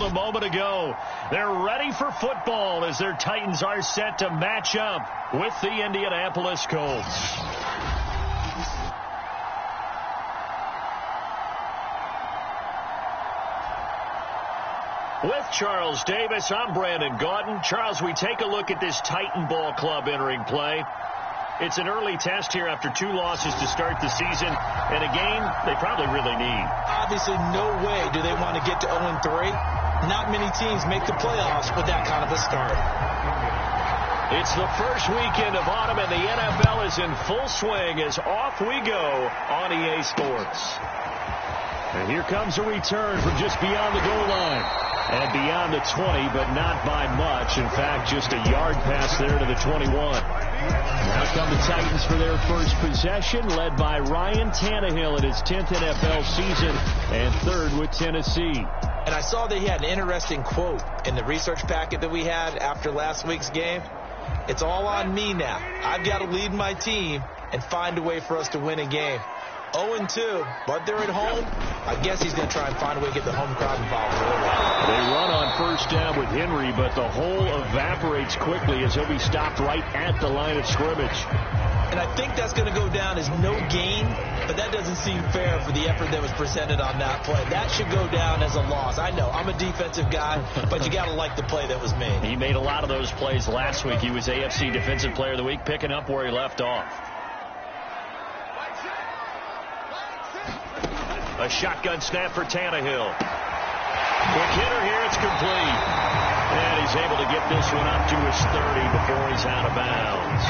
a moment ago. They're ready for football as their Titans are set to match up with the Indianapolis Colts. With Charles Davis, I'm Brandon Gaudin. Charles, we take a look at this Titan Ball Club entering play. It's an early test here after 2 losses to start the season, and a game they probably really need. Obviously, no way do they want to get to 0-3. Not many teams make the playoffs with that kind of a start. It's the first weekend of autumn, and the NFL is in full swing as off we go on EA Sports. And here comes a return from just beyond the goal line. And beyond the 20, but not by much. In fact, just a yard pass there to the 21. Now come the Titans for their first possession, led by Ryan Tannehill in his 10th NFL season and 3rd with Tennessee. And I saw that he had an interesting quote in the research packet that we had after last week's game. It's all on me now. I've got to lead my team and find a way for us to win a game. 0-2, but they're at home. I guess he's going to try and find a way to get the home crowd involved. They run on first down with Henry, but the hole evaporates quickly as he'll be stopped right at the line of scrimmage. And I think that's going to go down as no gain, but that doesn't seem fair for the effort that was presented on that play. That should go down as a loss. I know, I'm a defensive guy, but you got to like the play that was made. He made a lot of those plays last week. He was AFC Defensive Player of the Week, picking up where he left off. A shotgun snap for Tannehill. Quick hitter here, it's complete. And he's able to get this one up to his 30 before he's out of bounds.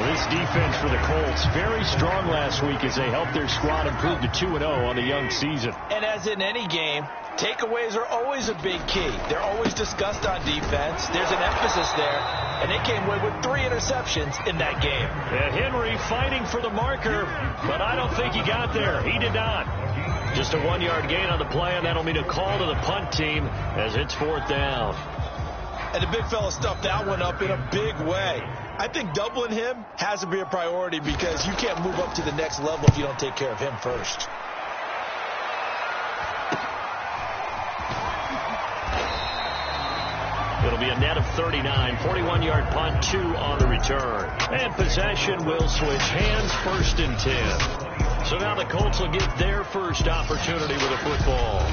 Well, this defense for the Colts, very strong last week as they helped their squad improve to 2-0 on the young season. And as in any game, takeaways are always a big key. They're always discussed on defense. There's an emphasis there. And they came away with 3 interceptions in that game. And Henry fighting for the marker, but I don't think he got there. He did not. Just a 1-yard gain on the play, and that'll mean a call to the punt team as it's 4th down. And the big fella stuffed that one up in a big way. I think doubling him has to be a priority because you can't move up to the next level if you don't take care of him first. It'll be a net of 39, 41-yard punt, 2 on the return. And possession will switch hands, 1st and 10. So now the Colts will get their first opportunity with a football.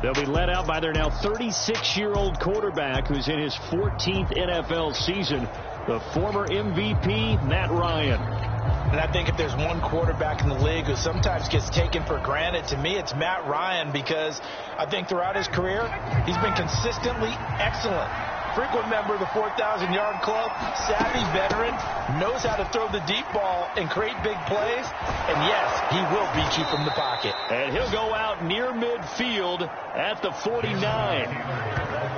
They'll be led out by their now 36-year-old quarterback who's in his 14th NFL season, the former MVP, Matt Ryan. And I think if there's one quarterback in the league who sometimes gets taken for granted, to me it's Matt Ryan, because I think throughout his career he's been consistently excellent. Frequent member of the 4,000-yard club, savvy veteran, knows how to throw the deep ball and create big plays. And yes, he will beat you from the pocket. And he'll go out near midfield at the 49.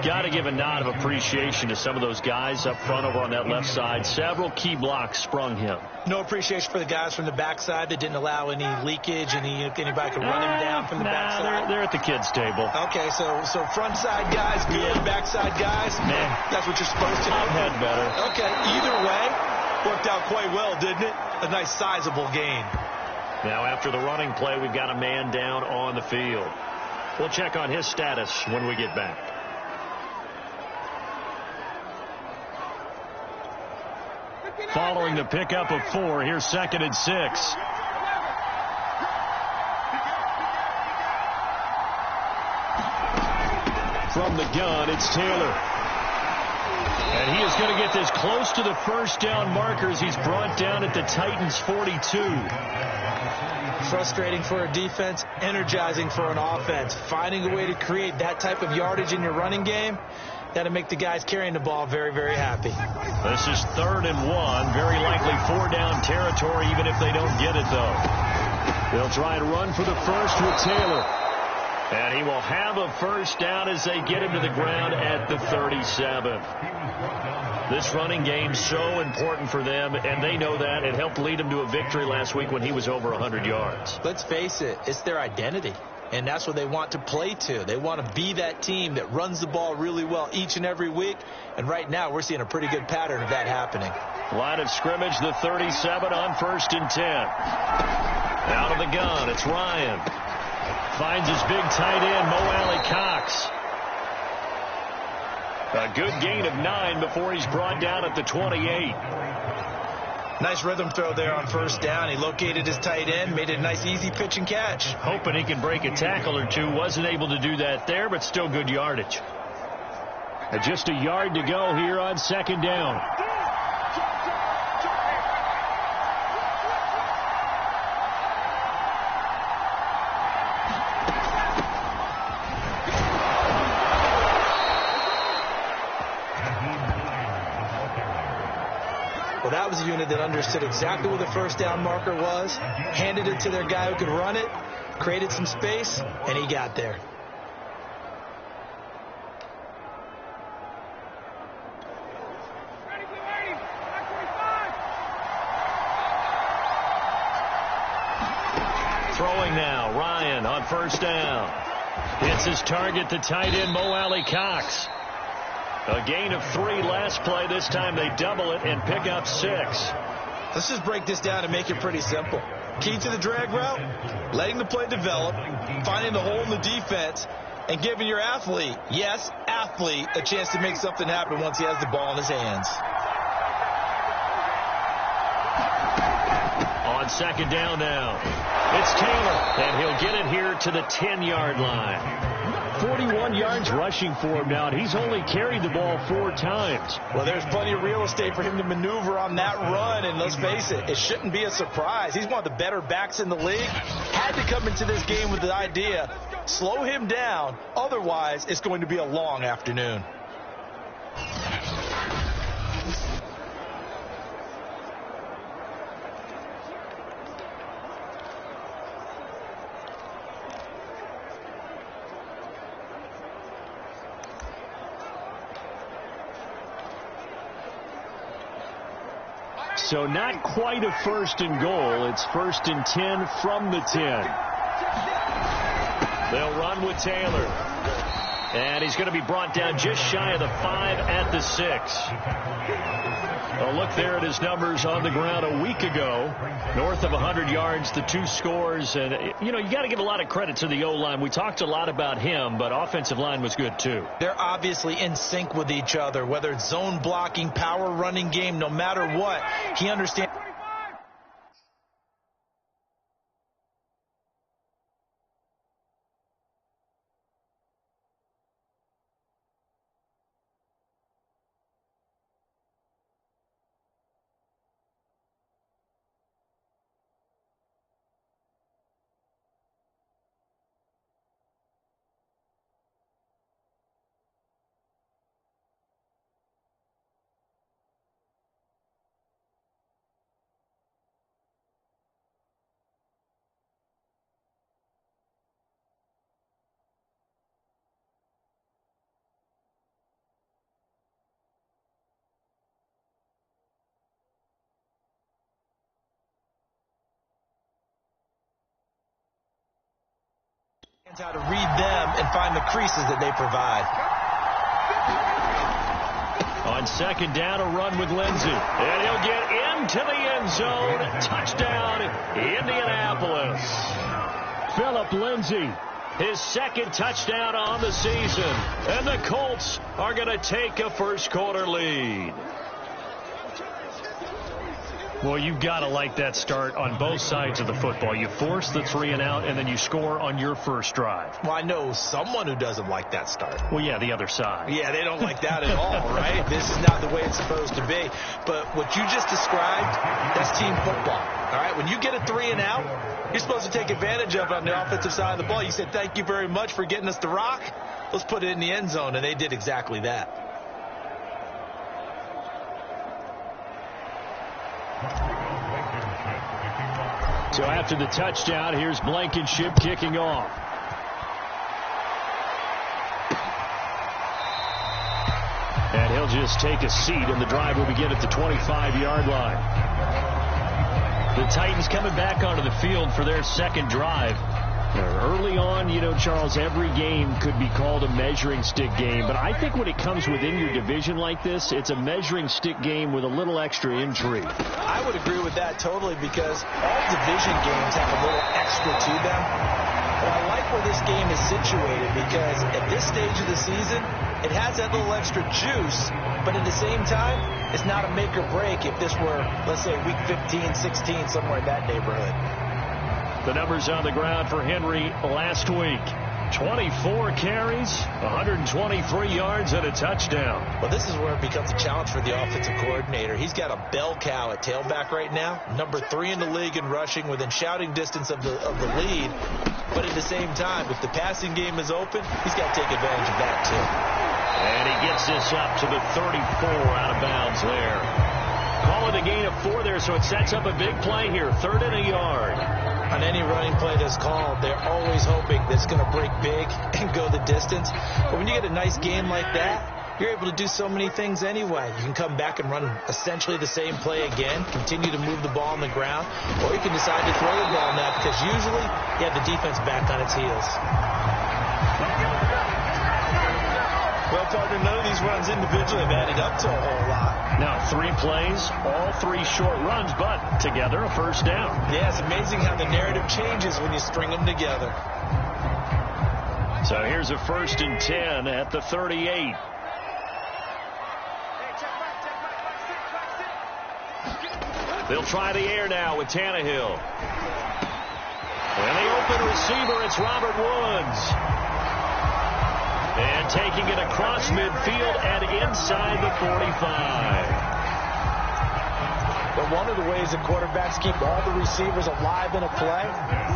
Got to give a nod of appreciation to some of those guys up front over on that left side. Several key blocks sprung him. No appreciation for the guys from the backside that didn't allow any leakage, and anybody could run him down from the backside. They're at the kids' table. Okay, so front side guys, good, backside guys, that's what you're supposed to do. I've had better. Okay, either way, worked out quite well, didn't it? A nice sizable gain. Now after the running play, we've got a man down on the field. We'll check on his status when we get back. Following the pickup of 4, here's 2nd and 6. From the gun, it's Taylor. And he is going to get this close to the first down markers. He's brought down at the Titans' 42. Frustrating for a defense, energizing for an offense. Finding a way to create that type of yardage in your running game, that'll make the guys carrying the ball very, very happy. This is 3rd and 1. Very likely 4-down territory, even if they don't get it, though. They'll try and run for the first with Taylor. And he will have a first down as they get him to the ground at the 37. This running game so important for them, and they know that. It helped lead them to a victory last week when he was over 100 yards. Let's face it, it's their identity. And that's what they want to play to. They want to be that team that runs the ball really well each and every week. And right now, we're seeing a pretty good pattern of that happening. Line of scrimmage, the 37 on 1st and 10. Out of the gun, it's Ryan. Finds his big tight end, Mo Alley-Cox. A good gain of 9 before he's brought down at the 28. Nice rhythm throw there on first down. He located his tight end, made it a nice easy pitch and catch. Hoping he can break a tackle or two. Wasn't able to do that there, but still good yardage. Just a yard to go here on second down. Well, that was a unit that understood exactly where the first down marker was, handed it to their guy who could run it, created some space, and he got there. Throwing now, Ryan on first down. Hits his target, the tight end, Mo Alley-Cox. A gain of 3 last play. This time they double it and pick up 6. Let's just break this down and make it pretty simple. Key to the drag route, letting the play develop, finding the hole in the defense, and giving your athlete, yes, athlete, a chance to make something happen once he has the ball in his hands. On second down now, it's Taylor, and he'll get it here to the 10-yard line. 41 yards rushing for him now, and he's only carried the ball 4 times. Well, there's plenty of real estate for him to maneuver on that run, and let's face it, it shouldn't be a surprise. He's one of the better backs in the league. Had to come into this game with the idea, slow him down, otherwise it's going to be a long afternoon. So not quite a first and goal. It's first and 10 from the 10. They'll run with Taylor. And he's going to be brought down just shy of the 5 at the 6. A look there at his numbers on the ground a week ago. North of 100 yards, the 2 scores. And, you know, you got to give a lot of credit to the O-line. We talked a lot about him, but offensive line was good too. They're obviously in sync with each other, whether it's zone blocking, power running game, no matter what. He understands. How to read them and find the creases that they provide. On second down, a run with Lindsey. And he'll get into the end zone. Touchdown, Indianapolis. Phillip Lindsey, his second touchdown on the season. And the Colts are going to take a first-quarter lead. Well, you've got to like that start on both sides of the football. You force the 3 and out, and then you score on your first drive. Well, I know someone who doesn't like that start. Well, yeah, the other side. Yeah, they don't like that at all, right? This is not the way it's supposed to be. But what you just described, that's team football, all right? When you get a 3 and out, you're supposed to take advantage of it on the offensive side of the ball. You said, thank you very much for getting us the rock. Let's put it in the end zone, and they did exactly that. So after the touchdown, here's Blankenship kicking off. And he'll just take a seat, and the drive will begin at the 25-yard line. The Titans coming back onto the field for their second drive. Early on, you know, Charles, every game could be called a measuring stick game. But I think when it comes within your division like this, it's a measuring stick game with a little extra intrigue. I would agree with that totally because all division games have a little extra to them. But I like like where this game is situated because at this stage of the season, it has that little extra juice, but at the same time, it's not a make or break if this were, let's say, week 15, 16, somewhere in that neighborhood. The numbers on the ground for Henry last week. 24 carries, 123 yards, and a touchdown. Well, this is where it becomes a challenge for the offensive coordinator. He's got a bell cow at tailback right now, number 3 in the league in rushing, within shouting distance of the lead. But at the same time, if the passing game is open, he's got to take advantage of that, too. And he gets this up to the 34 out of bounds there. Call it a gain of 4 there, so it sets up a big play here, 3rd and a yard. On any running play that's called, they're always hoping that it's going to break big and go the distance. But when you get a nice game like that, you're able to do so many things anyway. You can come back and run essentially the same play again, continue to move the ball on the ground, or you can decide to throw the ball now because usually you have the defense back on its heels. Well, partner, none of these runs individually have added up to a whole lot. Now 3 plays, all 3 short runs, but together a first down. Yeah, it's amazing how the narrative changes when you string them together. So here's a 1st and 10 at the 38. They'll try the air now with Tannehill. And the open receiver, it's Robert Woods. And taking it across midfield and inside the 45. But one of the ways that quarterbacks keep all the receivers alive in a play,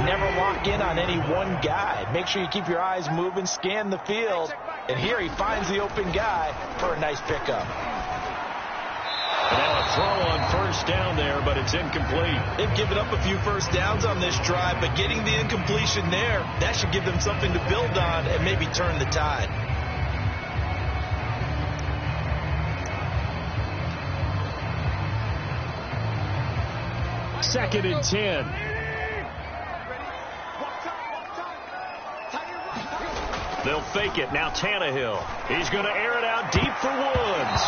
never lock in on any one guy. Make sure you keep your eyes moving, scan the field. And here he finds the open guy for a nice pickup. Now a throw on 1st down there, but it's incomplete. They've given up a few first downs on this drive, but getting the incompletion there, that should give them something to build on and maybe turn the tide. Second and 10. They'll fake it. Now Tannehill. He's going to air it out deep for Woods.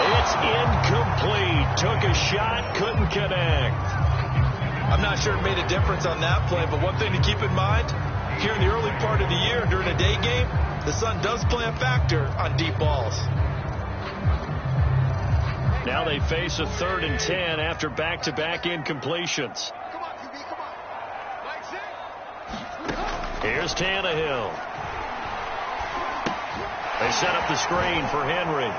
It's incomplete. Took a shot, couldn't connect. I'm not sure it made a difference on that play, but one thing to keep in mind, here in the early part of the year during a day game, the sun does play a factor on deep balls. Now they face a 3rd and 10 after back-to-back incompletions. Here's Tannehill. They set up the screen for Henry.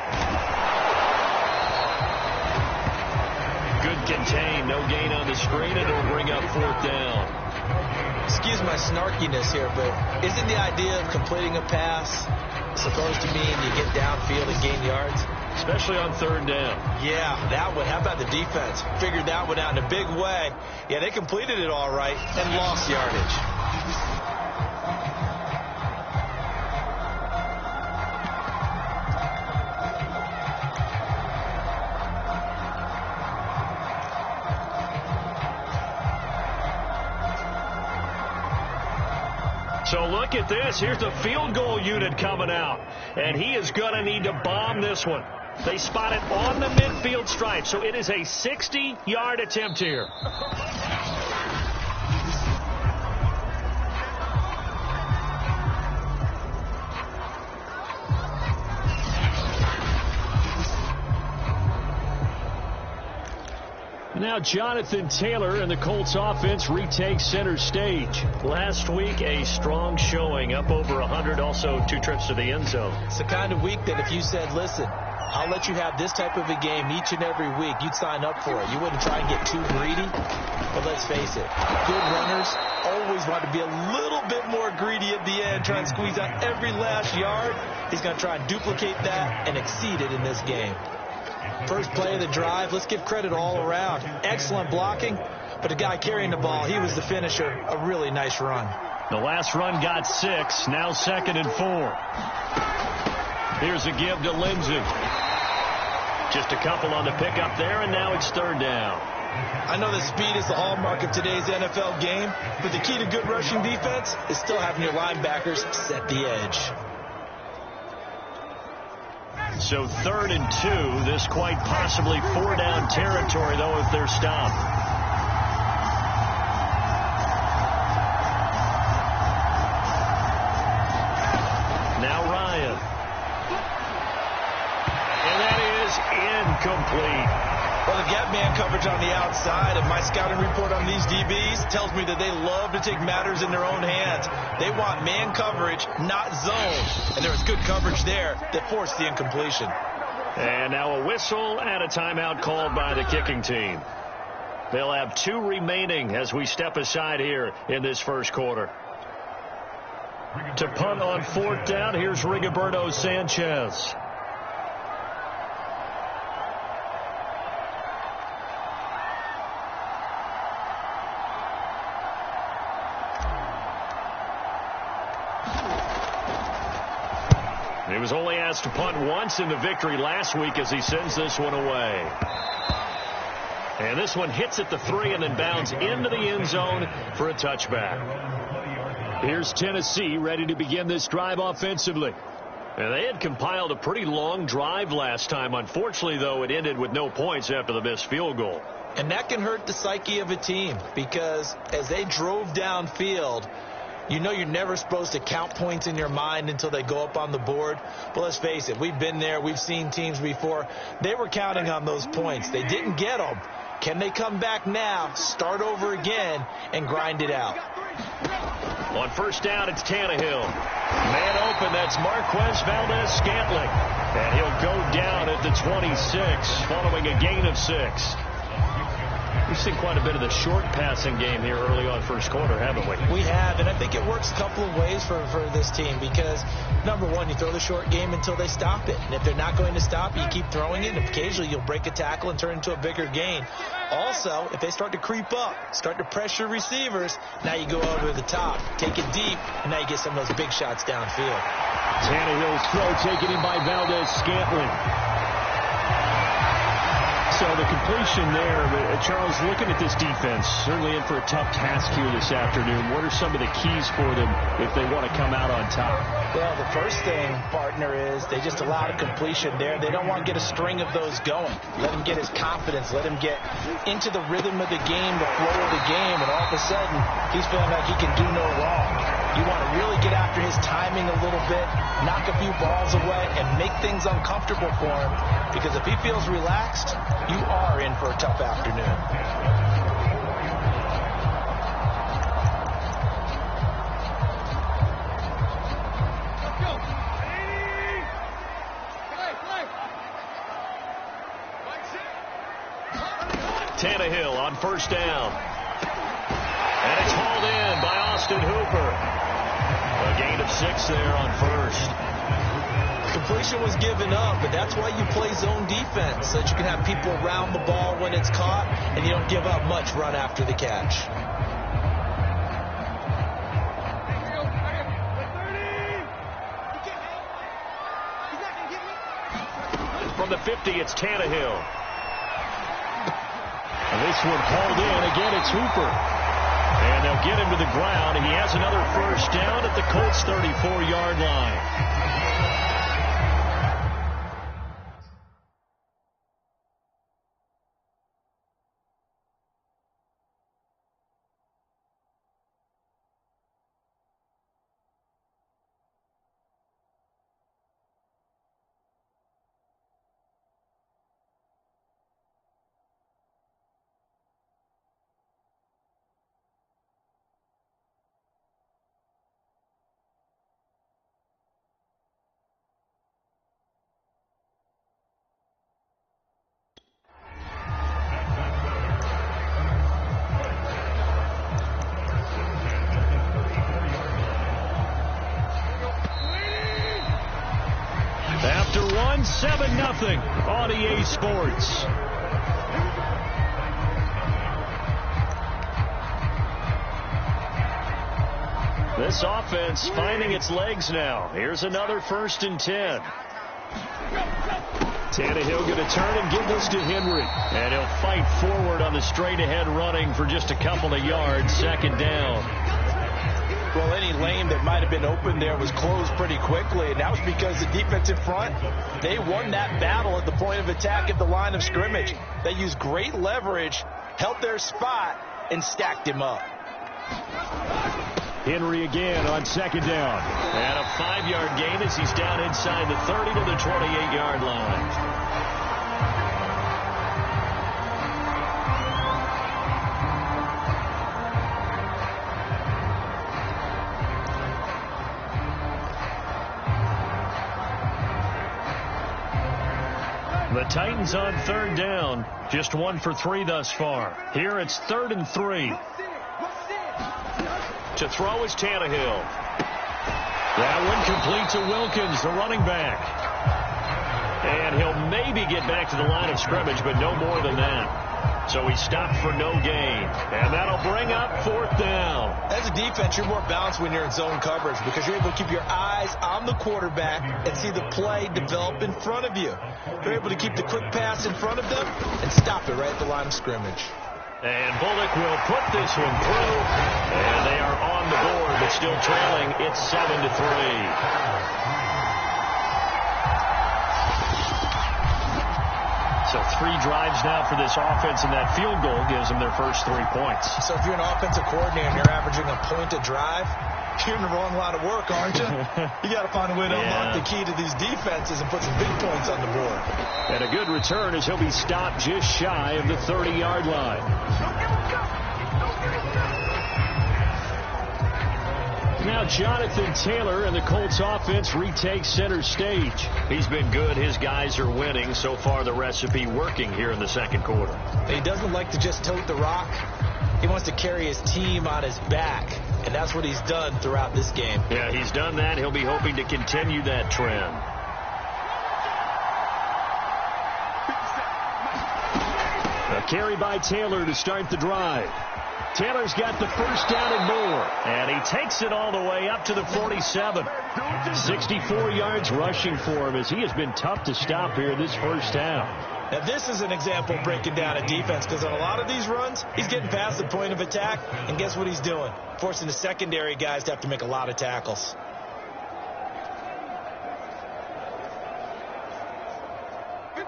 Good contain, no gain on the screen, and it'll bring up 4th down. Excuse my snarkiness here, but isn't the idea of completing a pass supposed to mean you get downfield and gain yards? Especially on 3rd down. Yeah, that one. How about the defense? Figured that one out in a big way. Yeah, they completed it all right and lost yardage. So look at this. Here's the field goal unit coming out. And he is going to need to bomb this one. They spot it on the midfield stripe. So it is a 60-yard attempt here. Now Jonathan Taylor and the Colts offense retakes center stage. Last week, a strong showing, up over 100, also 2 trips to the end zone. It's the kind of week that if you said, listen, I'll let you have this type of a game each and every week, you'd sign up for it. You wouldn't try and get too greedy. But let's face it, good runners always want to be a little bit more greedy at the end, try and squeeze out every last yard. He's going to try and duplicate that and exceed it in this game. First play of the drive, let's give credit all around. Excellent blocking, but the guy carrying the ball, he was the finisher. A really nice run. The last run got 6, now 2nd and 4. Here's a give to Lindsey. Just a couple on the pickup there, and now it's 3rd down. I know that speed is the hallmark of today's NFL game, but the key to good rushing defense is still having your linebackers set the edge. So 3rd and 2, this quite possibly 4-down territory, though, if they're stopped. incomplete. Well, they've got man coverage on the outside, and my scouting report on these DBs tells me that they love to take matters in their own hands. They want man coverage, not zone. And there was good coverage there that forced the incompletion. And now a whistle and a timeout called by the kicking team. They'll have 2 remaining as we step aside here in this first quarter. To punt on 4th down, here's Rigoberto Sanchez. He was only asked to punt once in the victory last week as he sends this one away. And this one hits at the 3 and then bounds into the end zone for a touchback. Here's Tennessee ready to begin this drive offensively. And they had compiled a pretty long drive last time. Unfortunately, though, it ended with no points after the missed field goal. And that can hurt the psyche of a team because as they drove downfield, you know you're never supposed to count points in your mind until they go up on the board. But let's face it, we've been there. We've seen teams before. They were counting on those points. They didn't get them. Can they come back now, start over again, and grind it out? On 1st down, it's Tannehill. Man open, that's Marquez Valdez-Scantling. And he'll go down at the 26 following a gain of 6. We've seen quite a bit of the short passing game here early on first quarter, haven't we? We have, and I think it works a couple of ways for this team because, number one, you throw the short game until they stop it. And if they're not going to stop it, you keep throwing it, and occasionally you'll break a tackle and turn it into a bigger gain. Also, if they start to creep up, start to pressure receivers, now you go over the top, take it deep, and now you get some of those big shots downfield. Tannehill's throw taken in by Valdez-Scantling. So the completion there, Charles, looking at this defense, certainly in for a tough task here this afternoon. What are some of the keys for them if they want to come out on top? Well, the first thing, partner, is they just allow a completion there. They don't want to get a string of those going. Let him get his confidence. Let him get into the rhythm of the game, the flow of the game, and all of a sudden he's feeling like he can do no wrong. You want to really get after his timing a little bit, knock a few balls away, and make things uncomfortable for him. Because if he feels relaxed, you are in for a tough afternoon. Tannehill on 1st down. And it's hauled in by Austin Hooper. A gain of 6 there on 1st. Completion was given up, but that's why you play zone defense, so that you can have people around the ball when it's caught, and you don't give up much run after the catch. From the 50, it's Tannehill. And this one hauled in. Again, it's Hooper. And they'll get him to the ground, and he has another 1st down at the Colts' 34-yard line. After one, 7-0 on EA Sports. This offense finding its legs now. Here's another 1st and 10. Tannehill going to turn and give this to Henry. And he'll fight forward on the straight-ahead running for just a couple of yards. 2nd down. Well, any lane that might have been open there was closed pretty quickly, and that was because the defensive front, they won that battle at the point of attack at the line of scrimmage. They used great leverage, held their spot, and stacked him up. Henry again on 2nd down. And a 5-yard gain as he's down inside the 30 to the 28-yard line. The Titans on third down. Just 1 for 3 thus far. Here it's 3rd and 3. To throw is Tannehill. That one complete to Wilkins, the running back. And he'll maybe get back to the line of scrimmage, but no more than that. So he stopped for no gain. And that'll bring up 4th down. As a defense, you're more balanced when you're in zone coverage because you're able to keep your eyes on the quarterback and see the play develop in front of you. You're able to keep the quick pass in front of them and stop it right at the line of scrimmage. And Bullock will put this one through. And they are on the board, but still trailing. It's 7-3. So 3 drives now for this offense, and that field goal gives them their first 3 points. So if you're an offensive coordinator and you're averaging a point a drive, you're in the wrong line of work, aren't you? You got to find a way to unlock the key to these defenses and put some big points on the board. And a good return as he'll be stopped just shy of the 30-yard line. Now Jonathan Taylor and the Colts offense retakes center stage. He's been good. His guys are winning. So far the recipe working here in the second quarter. He doesn't like to just tote the rock. He wants to carry his team on his back. And that's what he's done throughout this game. Yeah, he's done that. He'll be hoping to continue that trend. A carry by Taylor to start the drive. Taylor's got the first down and more. And he takes it all the way up to the 47. 64 yards rushing for him as he has been tough to stop here this first half. Now this is an example of breaking down a defense because on a lot of these runs, he's getting past the point of attack. And guess what he's doing? Forcing the secondary guys to have to make a lot of tackles.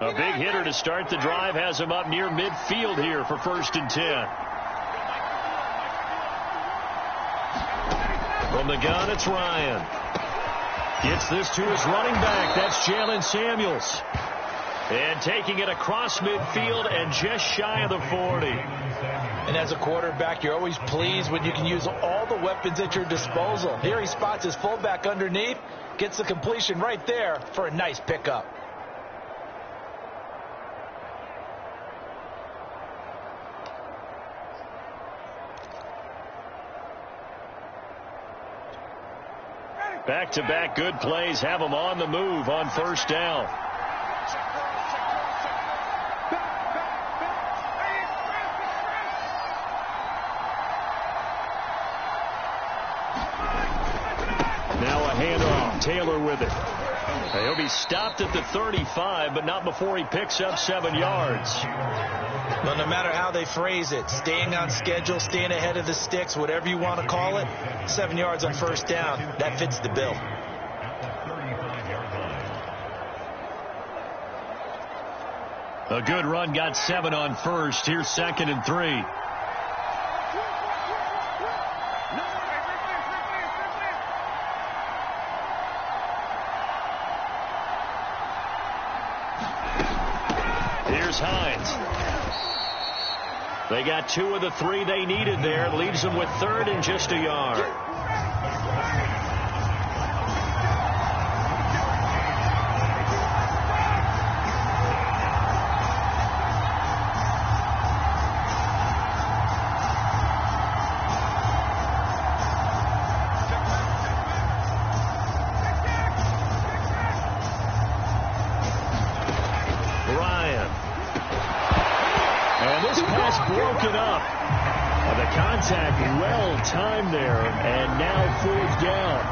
A big hitter to start the drive has him up near midfield here for 1st and 10. From the gun, it's Ryan. Gets this to his running back. That's Jalen Samuels. And taking it across midfield and just shy of the 40. And as a quarterback, you're always pleased when you can use all the weapons at your disposal. Here he spots his fullback underneath, gets the completion right there for a nice pickup. Back-to-back good plays have him on the move on 1st down. Now a handoff. Taylor with it. He'll be stopped at the 35, but not before he picks up 7 yards. Well, no matter how they phrase it, staying on schedule, staying ahead of the sticks, whatever you want to call it, 7 yards on 1st down, that fits the bill. A good run got 7 on 1st. Here's 2nd and 3. Here's Hines. They got 2 of the 3 they needed there. Leaves them with 3rd and just a yard. Broken up. The contact well timed there, and now 4th down.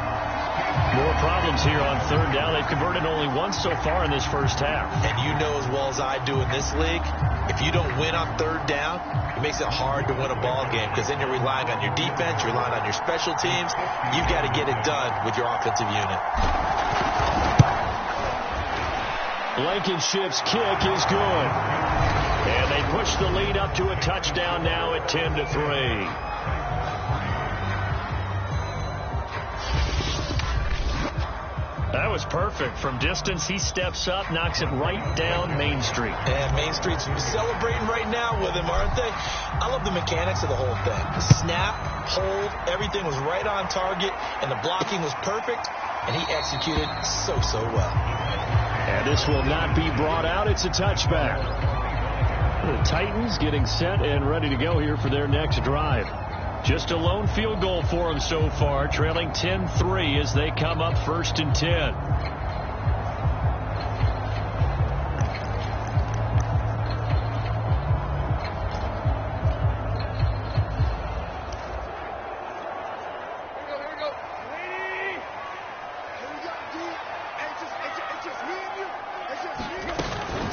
More problems here on 3rd down. They've converted only once so far in this first half. And you know as well as I do in this league, if you don't win on 3rd down, it makes it hard to win a ball game because then you're relying on your defense, you're relying on your special teams. You've got to get it done with your offensive unit. Blankenship's kick is good. And they push the lead up to a touchdown now at 10-3. That was perfect. From distance, he steps up, knocks it right down Main Street. And Main Street's celebrating right now with him, aren't they? I love the mechanics of the whole thing. Snap, hold, everything was right on target, and the blocking was perfect, and he executed so well. And this will not be brought out. It's a touchback. The Titans getting set and ready to go here for their next drive. Just a lone field goal for them so far, trailing 10-3 as they come up 1st and 10.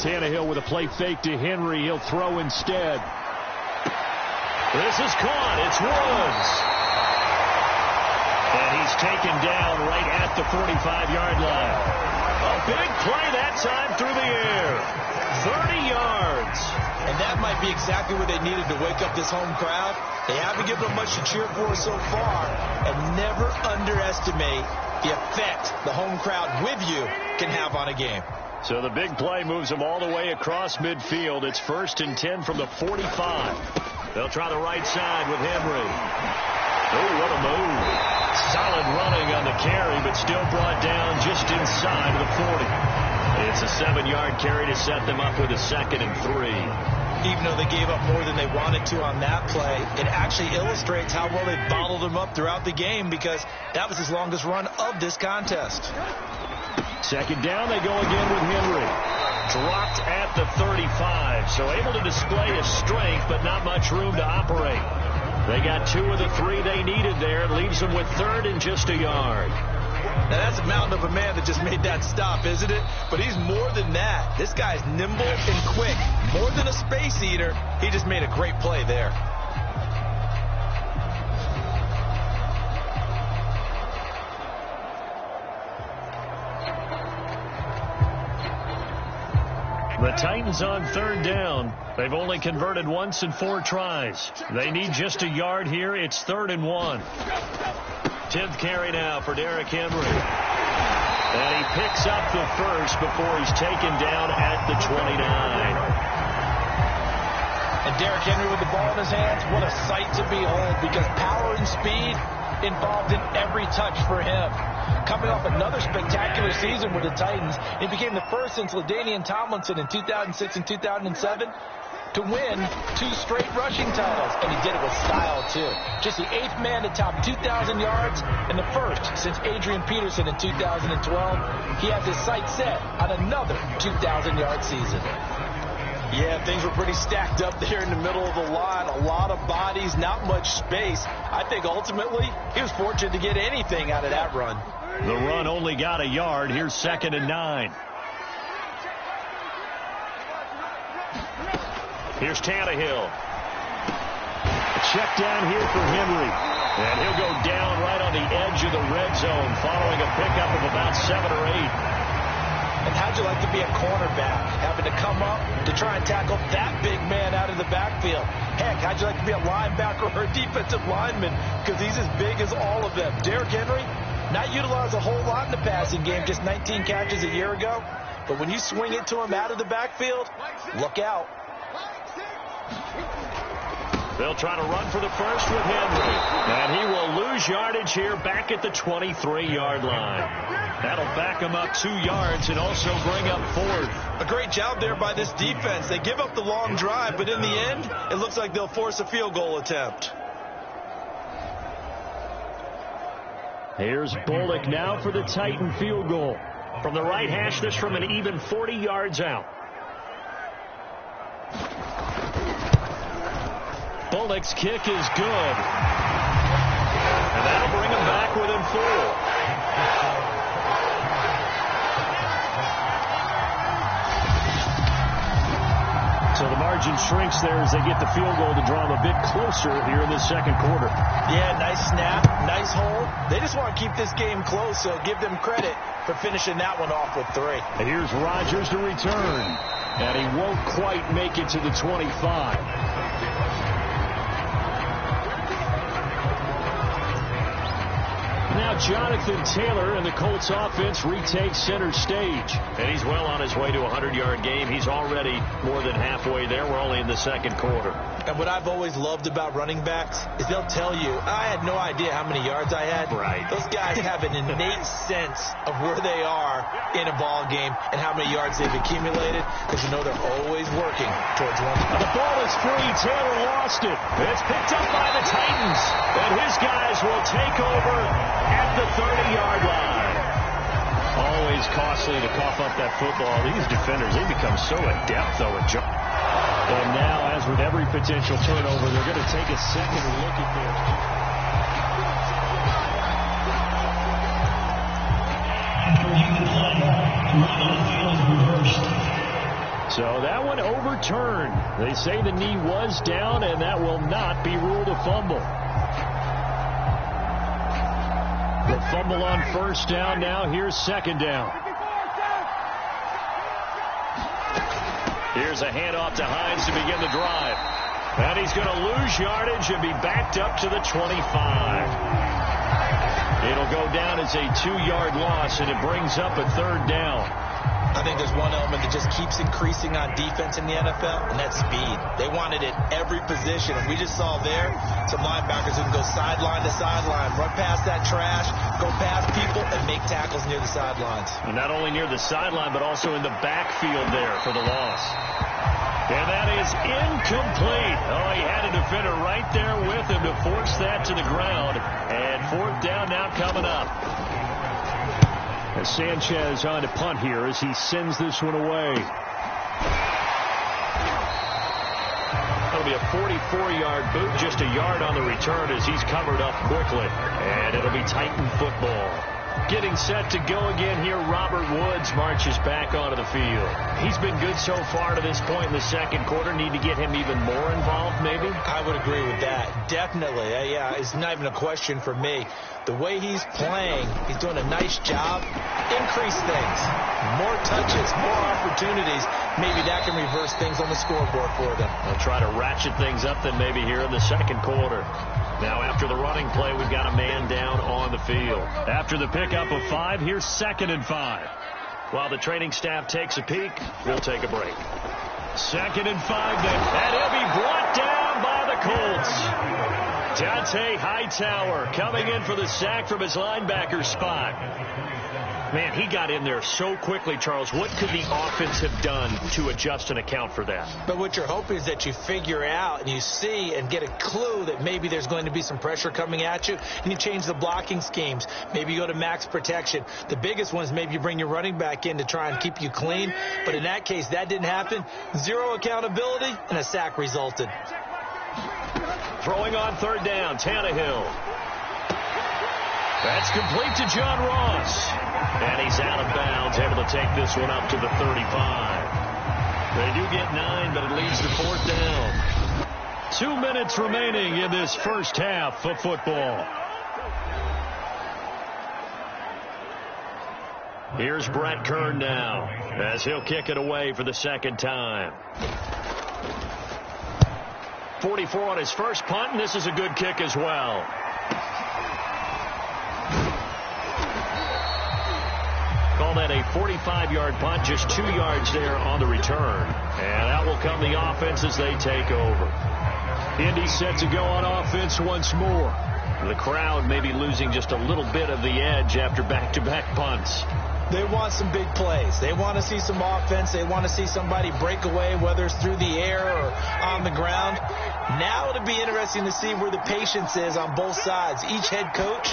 Tannehill with a play fake to Henry. He'll throw instead. This is caught. It's Woods. And he's taken down right at the 45-yard line. A big play that time through the air. 30 yards. And that might be exactly what they needed to wake up this home crowd. They haven't given them much to cheer for so far. And never underestimate the effect the home crowd with you can have on a game. So the big play moves them all the way across midfield. It's 1st and 10 from the 45. They'll try the right side with Henry. Oh, what a move. Solid running on the carry, but still brought down just inside of the 40. It's a 7-yard carry to set them up with a 2nd and 3. Even though they gave up more than they wanted to on that play, it actually illustrates how well they bottled them up throughout the game, because that was his longest run of this contest. 2nd down, they go again with Henry. Dropped at the 35, so able to display his strength, but not much room to operate. They got 2 of the 3 they needed there. It leaves them with 3rd and just a yard. Now, that's a mountain of a man that just made that stop, isn't it? But he's more than that. This guy's nimble and quick. More than a space eater, he just made a great play there. The Titans on 3rd down. They've only converted once in 4 tries. They need just a yard here. It's 3rd and 1. 10th carry now for Derrick Henry. And he picks up the first before he's taken down at the 29. And Derrick Henry with the ball in his hands, what a sight to behold, because power and speed involved in every touch for him. Coming off another spectacular season with the Titans, he became the first since LaDainian Tomlinson in 2006 and 2007 to win 2 straight rushing titles, and he did it with style too. Just the 8th man to top 2,000 yards and the first since Adrian Peterson in 2012. He has his sights set on another 2,000-yard season. Yeah, things were pretty stacked up there in the middle of the line. A lot of bodies, not much space. I think ultimately he was fortunate to get anything out of that run. The run only got a yard. Here's 2nd and 9. Here's Tannehill. Check down here for Henry. And he'll go down right on the edge of the red zone following a pickup of about 7 or 8. And how'd you like to be a cornerback, having to come up to try and tackle that big man out of the backfield? Heck, how'd you like to be a linebacker or a defensive lineman, because he's as big as all of them. Derrick Henry, not utilized a whole lot in the passing game, just 19 catches a year ago. But when you swing it to him out of the backfield, look out. They'll try to run for the first with Henry. And he will lose yardage here back at the 23-yard line. That'll back him up 2 yards and also bring up 4th. A great job there by this defense. They give up the long drive, but in the end, it looks like they'll force a field goal attempt. Here's Bullock now for the Titan field goal. From the right hash, this from an even 40 yards out. Bullock's kick is good. And that'll bring him back within 4. So the margin shrinks there as they get the field goal to draw them a bit closer here in the 2nd quarter. Yeah, nice snap, nice hold. They just want to keep this game close, so give them credit for finishing that one off with 3. And here's Rodgers to return. And he won't quite make it to the 25. Now Jonathan Taylor and the Colts offense retakes center stage. And he's well on his way to a 100-yard game. He's already more than halfway there. We're only in the 2nd quarter. And what I've always loved about running backs is they'll tell you, I had no idea how many yards I had. Right. Those guys have an innate sense of where they are in a ball game and how many yards they've accumulated, because you know they're always working towards one. The ball is free. Taylor lost it. It's picked up by the Titans. And his guys will take over at the 30-yard line. Always costly to cough up that football. These defenders, they become so adept, though, at and now, as with every potential turnover, they're going to take a second look at this. So that one overturned. They say the knee was down, and that will not be ruled a fumble. The fumble on first down now. Here's second down. Here's a handoff to Hines to begin the drive. And he's going to lose yardage and be backed up to the 25. It'll go down as a 2-yard loss, and it brings up a third down. I think there's one element that just keeps increasing on defense in the NFL, and that's speed. They want it at every position, and we just saw there some linebackers who can go sideline to sideline, run past that trash, go past people, and make tackles near the sidelines. And not only near the sideline, but also in the backfield there for the loss. And that is incomplete. Oh, he had a defender right there with him to force that to the ground. And fourth down now coming up. As Sanchez on to punt here as he sends this one away. That'll be a 44-yard boot, just a yard on the return as he's covered up quickly. And it'll be Titan football. Getting set to go again here, Robert Woods marches back onto the field. He's been good so far to this point in the second quarter. Need to get him even more involved, maybe? I would agree with that. Definitely. Yeah, it's not even a question for me. The way he's playing, he's doing a nice job. Increase things. More touches, more opportunities. Maybe that can reverse things on the scoreboard for them. They'll try to ratchet things up then maybe here in the second quarter. Now after the running play, we've got a man down on the field. After the pickup of 5, here's 2nd and 5. While the training staff takes a peek, we'll take a break. 2nd and 5 then. And he'll be brought down by the Colts. Dante Hightower coming in for the sack from his linebacker spot. Man, he got in there so quickly, Charles. What could the offense have done to adjust and account for that? But what you're hoping is that you figure out and you see and get a clue that maybe there's going to be some pressure coming at you, and you change the blocking schemes. Maybe you go to max protection. The biggest one is maybe you bring your running back in to try and keep you clean. But in that case, that didn't happen. Zero accountability, and a sack resulted. Throwing on third down, Tannehill. That's complete to John Ross. And he's out of bounds, able to take this one up to the 35. They do get 9, but it leads to fourth down. 2 minutes remaining in this first half of football. Here's Brett Kern now, as he'll kick it away for the second time. 44 on his first punt, and this is a good kick as well. Call that a 45-yard punt, just 2 yards there on the return. And out will come the offense as they take over. Indy set to go on offense once more. The crowd may be losing just a little bit of the edge after back-to-back punts. They want some big plays. They want to see some offense. They want to see somebody break away, whether it's through the air or on the ground. Now it'll be interesting to see where the patience is on both sides. Each head coach,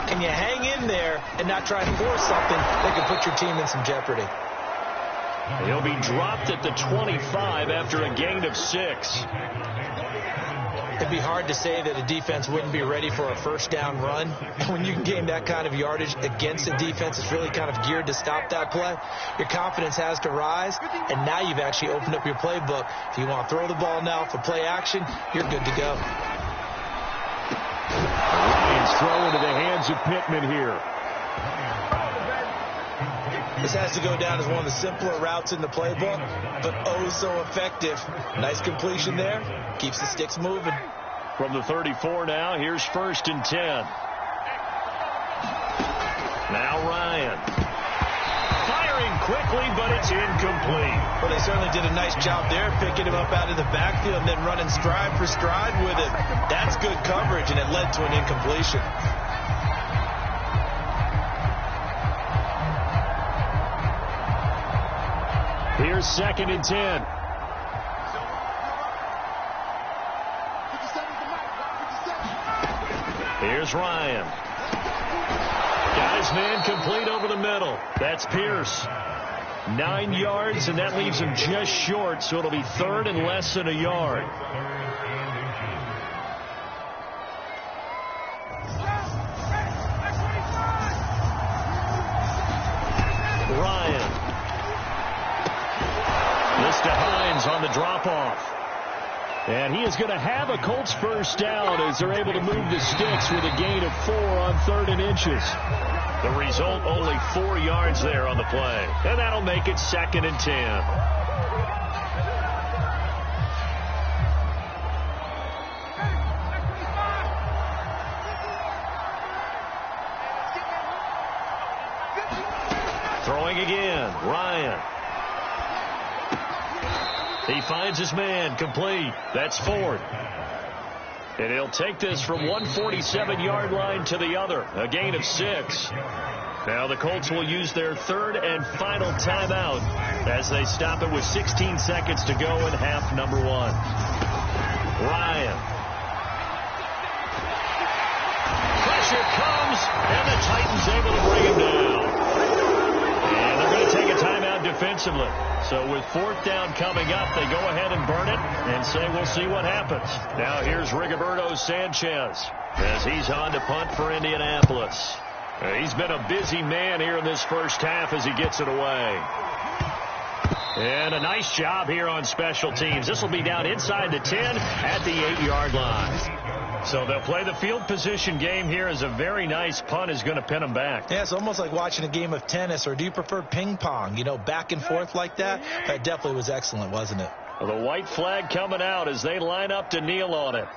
can you hang in there and not try and force something that can put your team in some jeopardy? He'll be dropped at the 25 after a gain of 6. It'd be hard to say that a defense wouldn't be ready for a first down run. When you can gain that kind of yardage against a defense, it's really kind of geared to stop that play. Your confidence has to rise, and now you've actually opened up your playbook. If you want to throw the ball now for play action, you're good to go. Ryan's throw into the hands of Pittman here. This has to go down as one of the simpler routes in the playbook, but oh so effective. Nice completion there. Keeps the sticks moving. From the 34 now, here's 1st and 10. Now Ryan. Firing quickly, but it's It's incomplete. Well, they certainly did a nice job there, picking him up out of the backfield and then running stride for stride with it. That's good coverage, and it led to an incompletion. Here's 2nd and 10. Here's Ryan. Guy's man complete over the middle. That's Pierce. 9 yards, and that leaves him just short, so it'll be 3rd and less than a yard. Ryan. This to Hines on the drop-off. And he is going to have a Colts first down as they're able to move the sticks with a gain of 4 on 3rd and inches. The result, only 4 yards there on the play. And that'll make it 2nd and 10. Throwing again, Ryan. He finds his man, complete. That's 4th. And he'll take this from 147-yard line to the other, a gain of 6. Now the Colts will use their 3rd and final timeout as they stop it with 16 seconds to go in half number 1. Ryan. Pressure comes, and the Titans able to bring him down. And they're going to take a timeout defensively. So with 4th down coming up, they go ahead and burn it and say we'll see what happens. Now here's Rigoberto Sanchez as he's on to punt for Indianapolis. He's been a busy man here in this first half as he gets it away. And a nice job here on special teams. This will be down inside the 10 at the 8-yard line. So they'll play the field position game here as a very nice punt is going to pin them back. Yeah, it's almost like watching a game of tennis, or do you prefer ping pong? You know, back and forth like that? That definitely was excellent, wasn't it? The white flag coming out as they line up to kneel on it.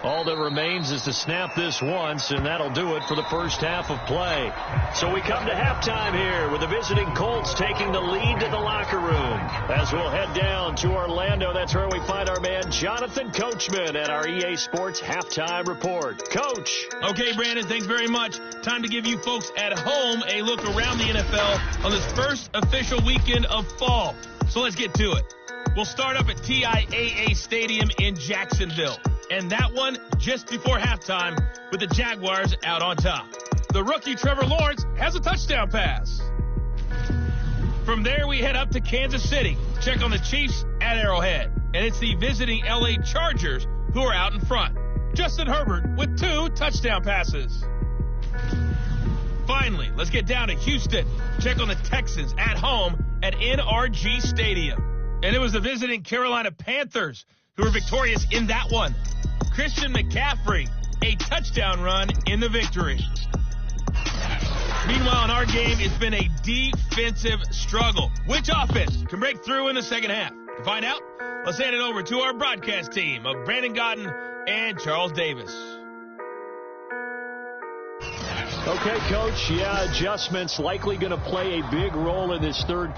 All that remains is to snap this once, and that'll do it for the first half of play. So we come to halftime here with the visiting Colts taking the lead to the locker room. As we'll head down to Orlando, that's where we find our man Jonathan Coachman at our EA Sports Halftime Report. Coach. Okay, Brandon, thanks very much. Time to give you folks at home a look around the NFL on this first official weekend of fall. So let's get to it. We'll start up at TIAA Stadium in Jacksonville. And that one just before halftime with the Jaguars out on top. The rookie Trevor Lawrence has a touchdown pass. From there, we head up to Kansas City. Check on the Chiefs at Arrowhead. And it's the visiting LA Chargers who are out in front. Justin Herbert with 2 touchdown passes. Finally, let's get down to Houston. Check on the Texans at home at NRG Stadium. And it was the visiting Carolina Panthers who were victorious in that one. Christian McCaffrey, a touchdown run in the victory. Meanwhile, in our game, it's been a defensive struggle. Which offense can break through in the second half? To find out, let's hand it over to our broadcast team of Brandon Godden and Charles Davis. Okay, Coach. Yeah, adjustments likely going to play a big role in this third.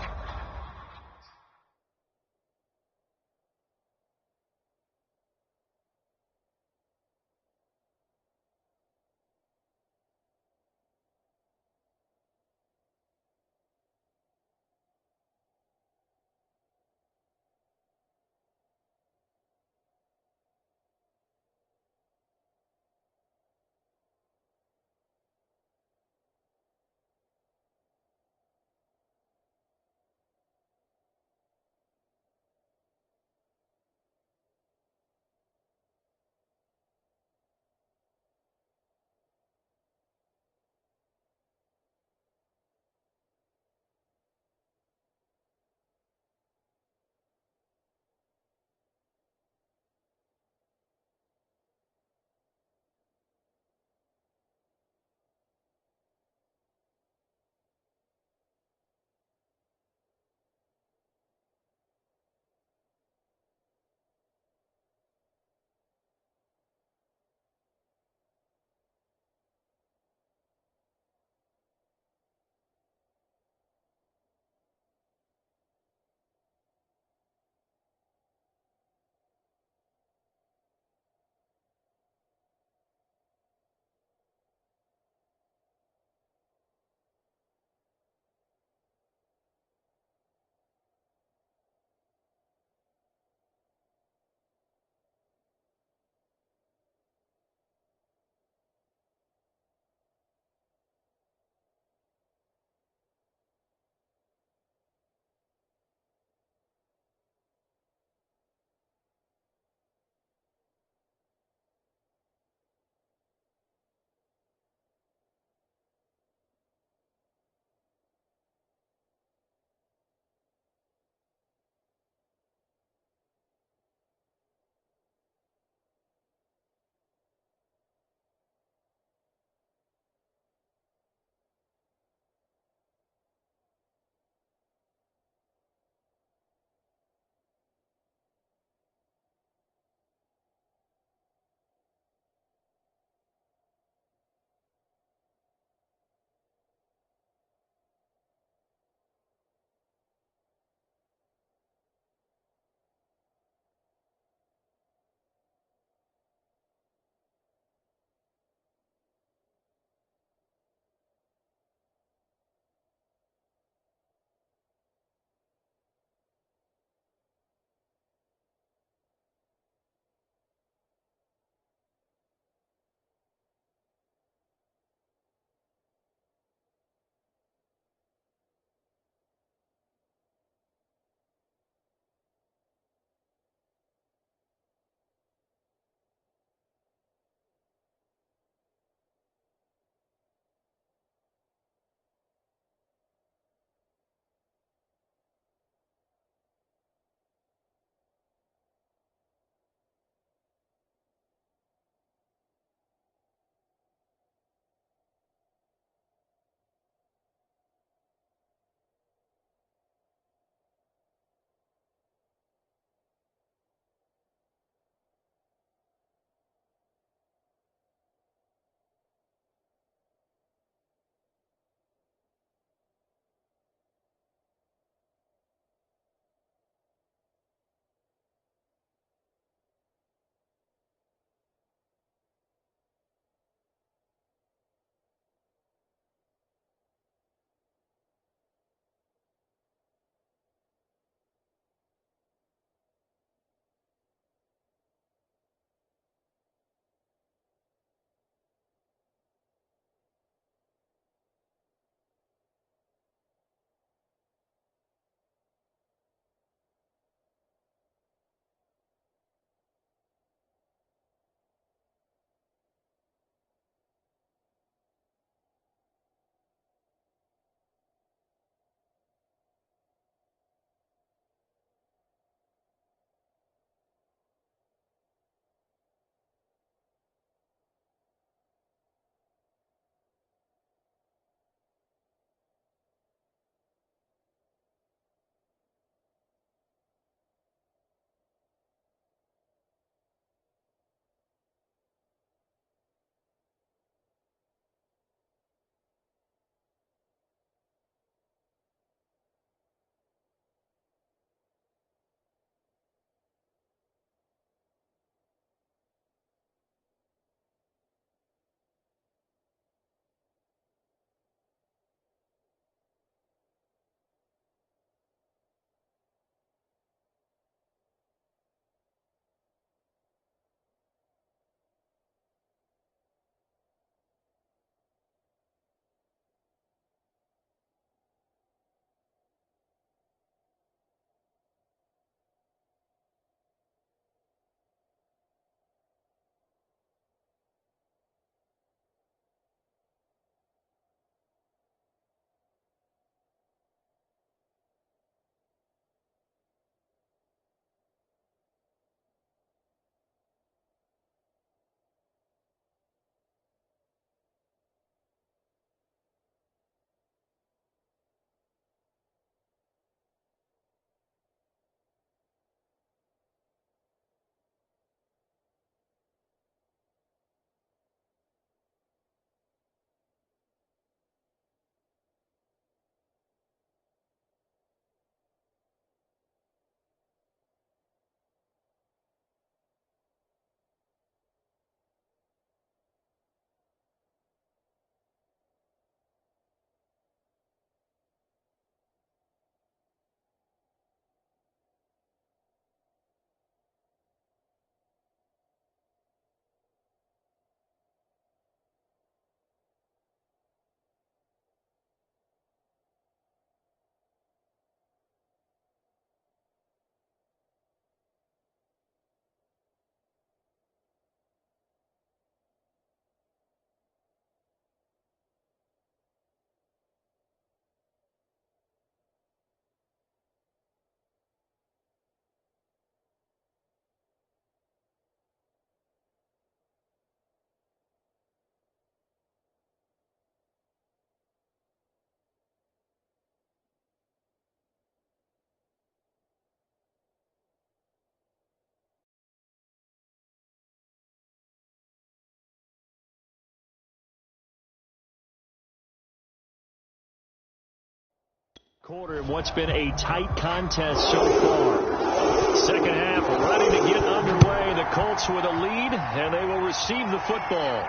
Quarter in what's been a tight contest so far. Second half ready to get underway. The Colts with a lead, and they will receive the football.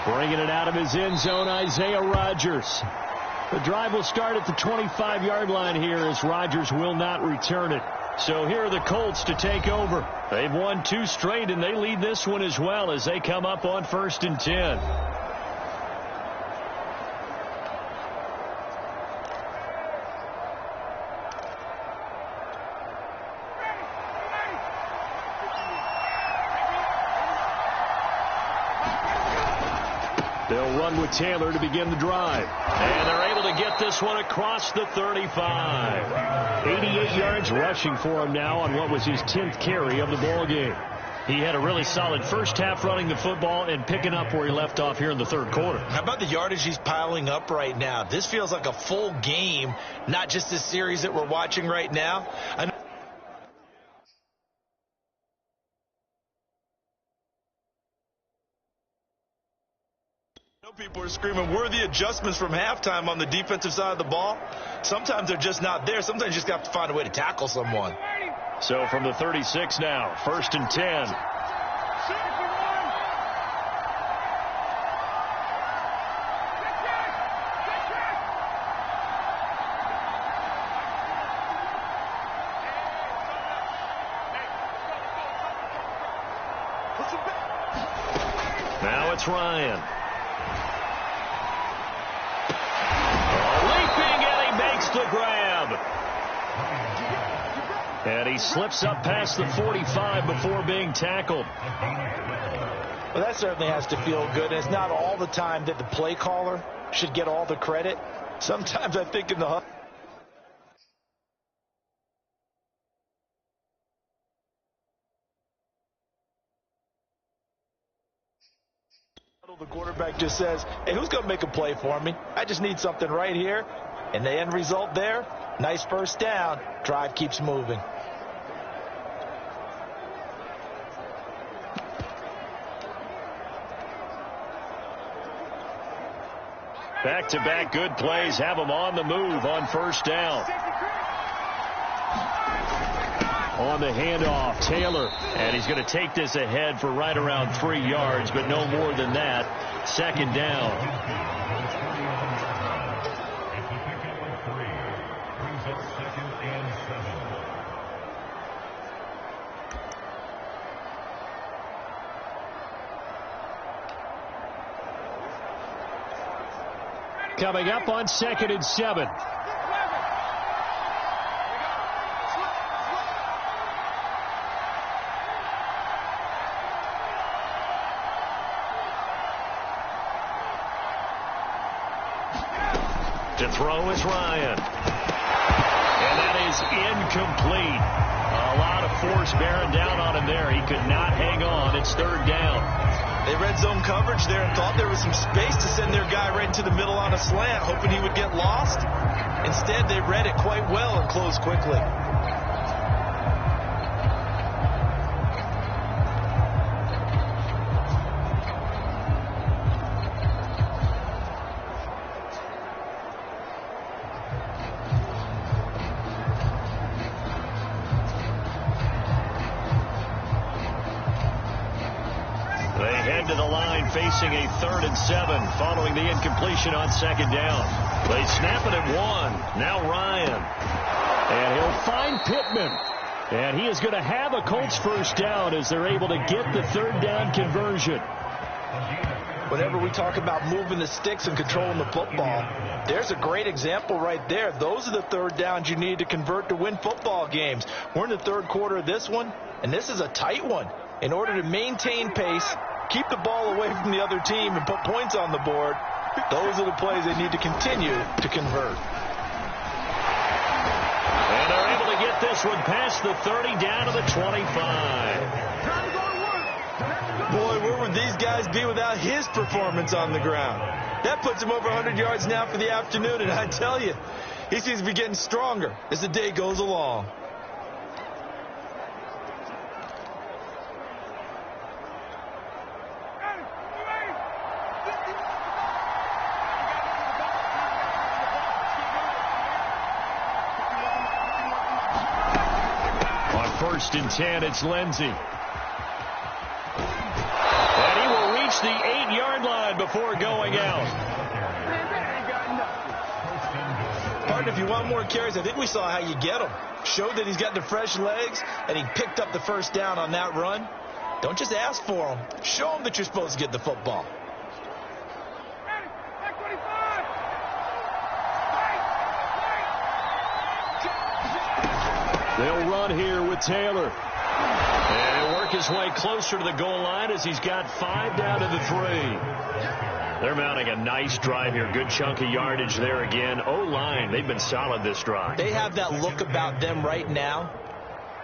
Bringing it out of his end zone, Isaiah Rodgers. The drive will start at the 25-yard line here as Rodgers will not return it. So here are the Colts to take over. They've won 2 straight, and they lead this one as well as they come up on 1st and 10. They'll run with Taylor to begin the drive. And they're able to get this one across the 35. 88 yards rushing for him now on what was his 10th carry of the ball game. He had a really solid first half running the football and picking up where he left off here in the 3rd quarter. How about the yardage he's piling up right now? This feels like a full game, not just this series that we're watching right now. People are screaming worthy adjustments from halftime on the defensive side of the ball. Sometimes they're just not there. Sometimes you just have to find a way to tackle someone. So from the 36 now, 1st and 10. Now it's Ryan. The grab. And he slips up past the 45 before being tackled. Well, that certainly has to feel good. It's not all the time that the play caller should get all the credit. Sometimes I think in the huddle, the quarterback just says, hey, who's going to make a play for me? I just need something right here. And the end result there, nice first down. Drive keeps moving. Back-to-back good plays have them on the move on 1st down. On the handoff, Taylor. And he's going to take this ahead for right around 3 yards, but no more than that. 2nd down. Coming up on 2nd and 7. To throw is Ryan. And that is incomplete. A lot of force bearing down on him there. He could not hang on. It's 3rd down. They read zone coverage there and thought there was some space to send their guy right into the middle on a slant, hoping he would get lost. Instead, they read it quite well and closed quickly. Facing a 3rd and 7 following the incompletion on 2nd down. They snap it at 1. Now Ryan. And he'll find Pittman. And he is going to have a Colts first down as they're able to get the 3rd down conversion. Whenever we talk about moving the sticks and controlling the football, there's a great example right there. Those are the 3rd downs you need to convert to win football games. We're in the 3rd quarter of this one, and this is a tight one. In order to maintain pace, keep the ball away from the other team and put points on the board, those are the plays they need to continue to convert. And they're able to get this one past the 30 down to the 25. Boy, where would these guys be without his performance on the ground? That puts him over 100 yards now for the afternoon, and I tell you, he seems to be getting stronger as the day goes along. 1st and 10. It's Lindsey. And he will reach the 8-yard line before going out. Partner, if you want more carries, I think we saw how you get them. Showed that he's got the fresh legs, and he picked up the first down on that run. Don't just ask for them. Show them that you're supposed to get the football. They'll run here with Taylor. And he'll work his way closer to the goal line as he's got 5 down to the 3. They're mounting a nice drive here. Good chunk of yardage there again. O-line, they've been solid this drive. They have that look about them right now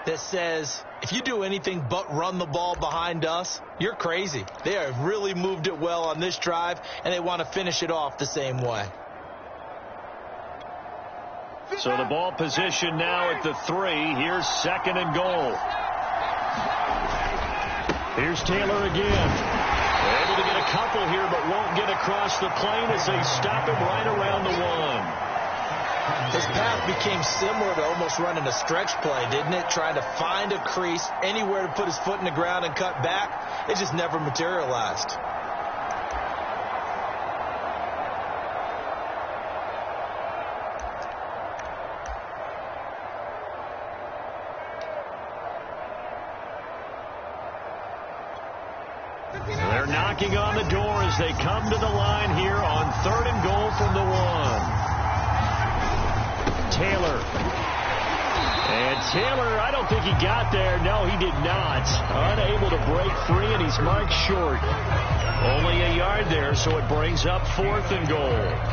that says, if you do anything but run the ball behind us, you're crazy. They have really moved it well on this drive, and they want to finish it off the same way. So the ball position now at the 3. Here's 2nd and goal. Here's Taylor again. Able to get a couple here, but won't get across the plane as they stop him right around the 1. His path became similar to almost running a stretch play, didn't it? Trying to find a crease, anywhere to put his foot in the ground and cut back. It just never materialized. They're knocking on the door as they come to the line here on 3rd and goal from the 1. Taylor. And Taylor, I don't think he got there. No, he did not. Unable to break free, and he's marked short. Only a yard there, so it brings up 4th and goal.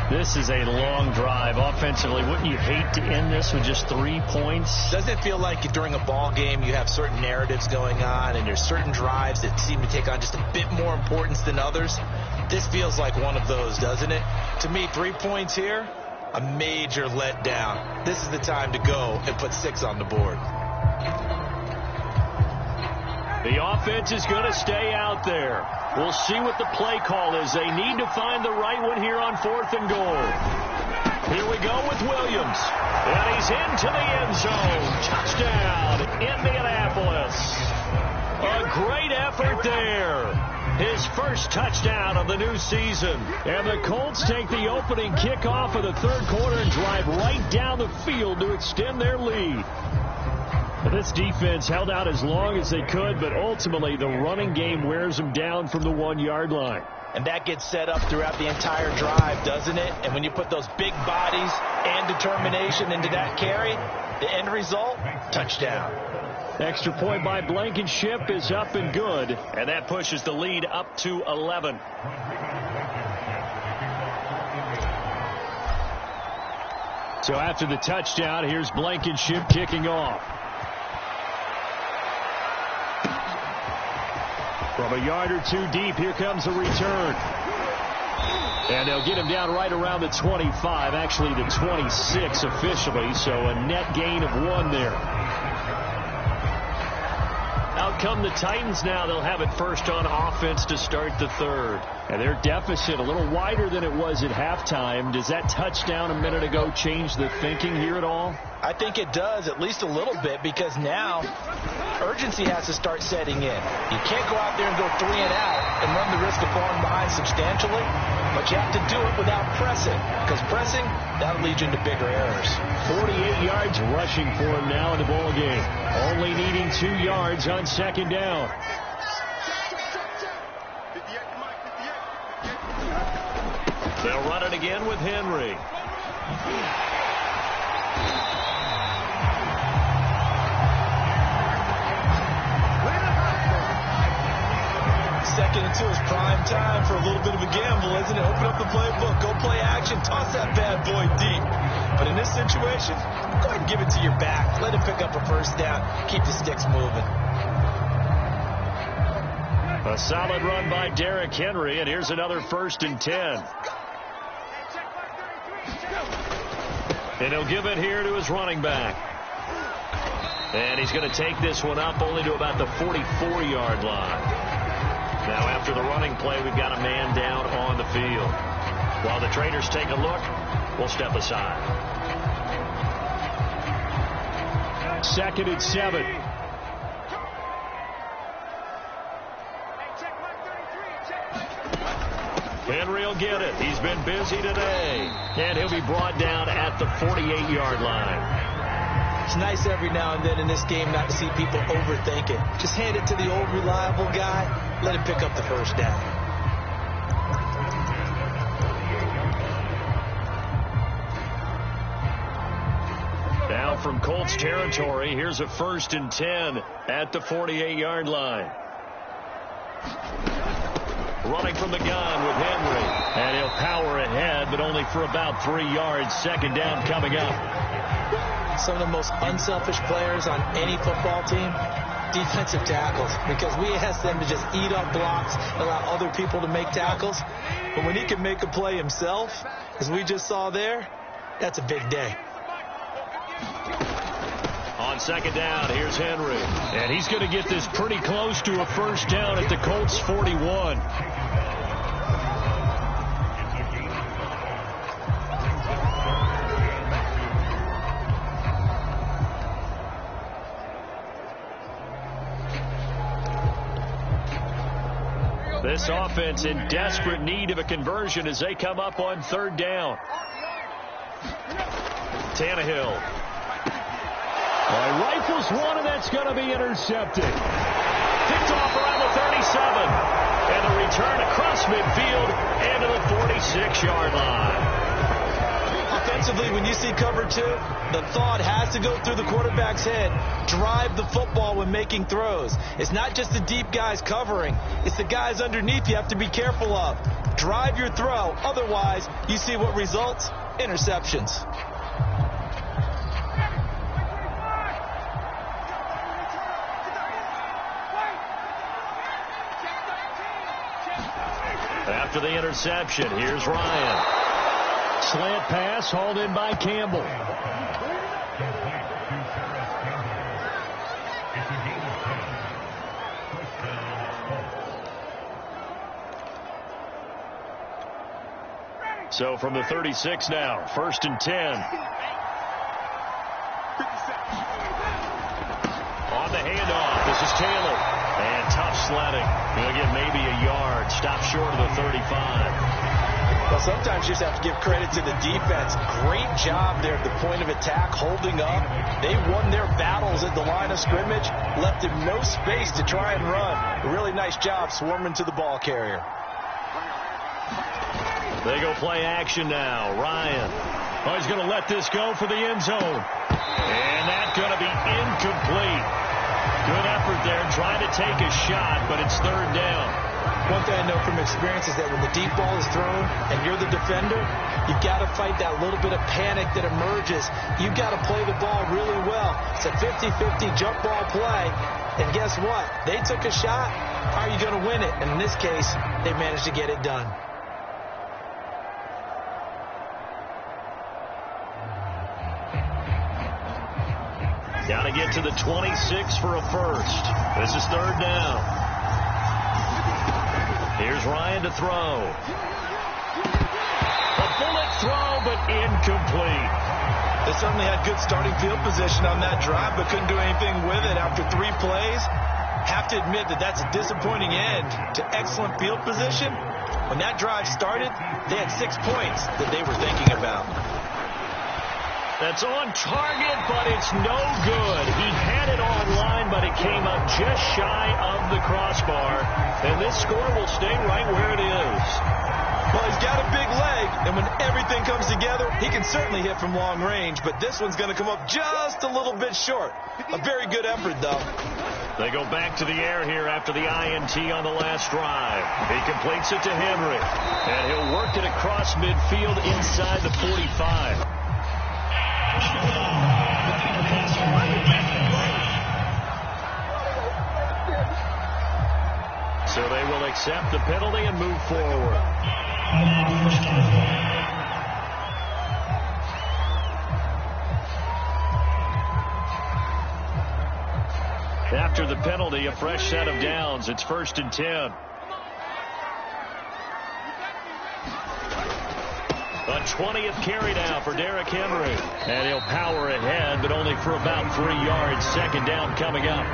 This is a long drive offensively. Wouldn't you hate to end this with just 3 points? Doesn't it feel like during a ball game you have certain narratives going on and there's certain drives that seem to take on just a bit more importance than others? This feels like one of those, doesn't it? To me, 3 points here, a major letdown. This is the time to go and put 6 on the board. The offense is going to stay out there. We'll see what the play call is. They need to find the right one here on 4th and goal. Here we go with Williams. And he's into the end zone. Touchdown, Indianapolis. A great effort there. His first touchdown of the new season. And the Colts take the opening kickoff of the 3rd quarter and drive right down the field to extend their lead. This defense held out as long as they could, but ultimately the running game wears them down from the 1-yard line. And that gets set up throughout the entire drive, doesn't it? And when you put those big bodies and determination into that carry, the end result, touchdown. Extra point by Blankenship is up and good, and that pushes the lead up to 11. So after the touchdown, here's Blankenship kicking off. From a yard or 2 deep, here comes a return. And they'll get him down right around the 25, actually the 26 officially, so a net gain of 1 there. Out come the Titans now. They'll have it first on offense to start the 3rd. And their deficit a little wider than it was at halftime. Does that touchdown a minute ago change the thinking here at all? I think it does, at least a little bit, because now urgency has to start setting in. You can't go out there and go 3 and out and run the risk of falling behind substantially, but you have to do it without pressing, because pressing, that'll lead you into bigger errors. 48 yards rushing for him now in the ball game. Only needing 2 yards on 2nd down. They'll run it again with Henry. Second and 2 is prime time for a little bit of a gamble, isn't it? Open up the playbook, go play action, toss that bad boy deep. But in this situation, go ahead and give it to your back. Let it pick up a first down. Keep the sticks moving. A solid run by Derrick Henry, and here's another 1st and 10. And he'll give it here to his running back. And he's going to take this one up only to about the 44-yard line. Now, after the running play, we've got a man down on the field. While the traders take a look, we'll step aside. 2nd and 7. Henry will get it. He's been busy today. And he'll be brought down at the 48-yard line. It's nice every now and then in this game not to see people overthink it. Just hand it to the old reliable guy. Let him pick up the first down. Now from Colts territory, here's a 1st and 10 at the 48-yard line. Running from the gun with Henry. And he'll power ahead, but only for about 3 yards. 2nd down coming up. Some of the most unselfish players on any football team, defensive tackles, because we ask them to just eat up blocks, allow other people to make tackles. But when he can make a play himself, as we just saw there, that's a big day. On 2nd down, here's Henry. And he's going to get this pretty close to a 1st down at the Colts 41. This offense in desperate need of a conversion as they come up on 3rd down. Tannehill. Rifles one, and that's going to be intercepted. Picked off around the 37. And a return across midfield and to the 46-yard line. Offensively, when you see cover 2, the thought has to go through the quarterback's head. Drive the football when making throws. It's not just the deep guys covering. It's the guys underneath you have to be careful of. Drive your throw. Otherwise, you see what results? Interceptions. After the interception, here's Ryan. Slant pass hauled in by Campbell. So from the 36 now, 1st and 10. On the handoff, this is Taylor. And tough sledding. He'll get maybe a yard. Stop short of the 35. Well, sometimes you just have to give credit to the defense. Great job there at the point of attack, holding up. They won their battles at the line of scrimmage, left him no space to try and run. A really nice job swarming to the ball carrier. They go play action now. Ryan. Oh, he's going to let this go for the end zone. And that's going to be incomplete. Good effort there, trying to take a shot, but it's 3rd down. One thing I know from experience is that when the deep ball is thrown and you're the defender, you've got to fight that little bit of panic that emerges. You've got to play the ball really well. It's a 50-50 jump ball play. And guess what? They took a shot. How are you going to win it? And in this case, they managed to get it done. Got to get to the 26 for a 1st. This is 3rd down. Here's Ryan to throw. A bullet throw, but incomplete. They certainly had good starting field position on that drive, but couldn't do anything with it after 3 plays. Have to admit that that's a disappointing end to excellent field position. When that drive started, they had 6 points that they were thinking about. That's on target, but it's no good. He had it online, but it came up just shy of the crossbar. And this score will stay right where it is. Well, he's got a big leg, and when everything comes together, he can certainly hit from long range, but this one's going to come up just a little bit short. A very good effort, though. They go back to the air here after the INT on the last drive. He completes it to Henry, and he'll work it across midfield inside the 45. So they will accept the penalty and move forward. After the penalty, a fresh set of downs. It's 1st and 10. A 20th carry now for Derrick Henry. And he'll power ahead, but only for about 3 yards. 2nd down coming up.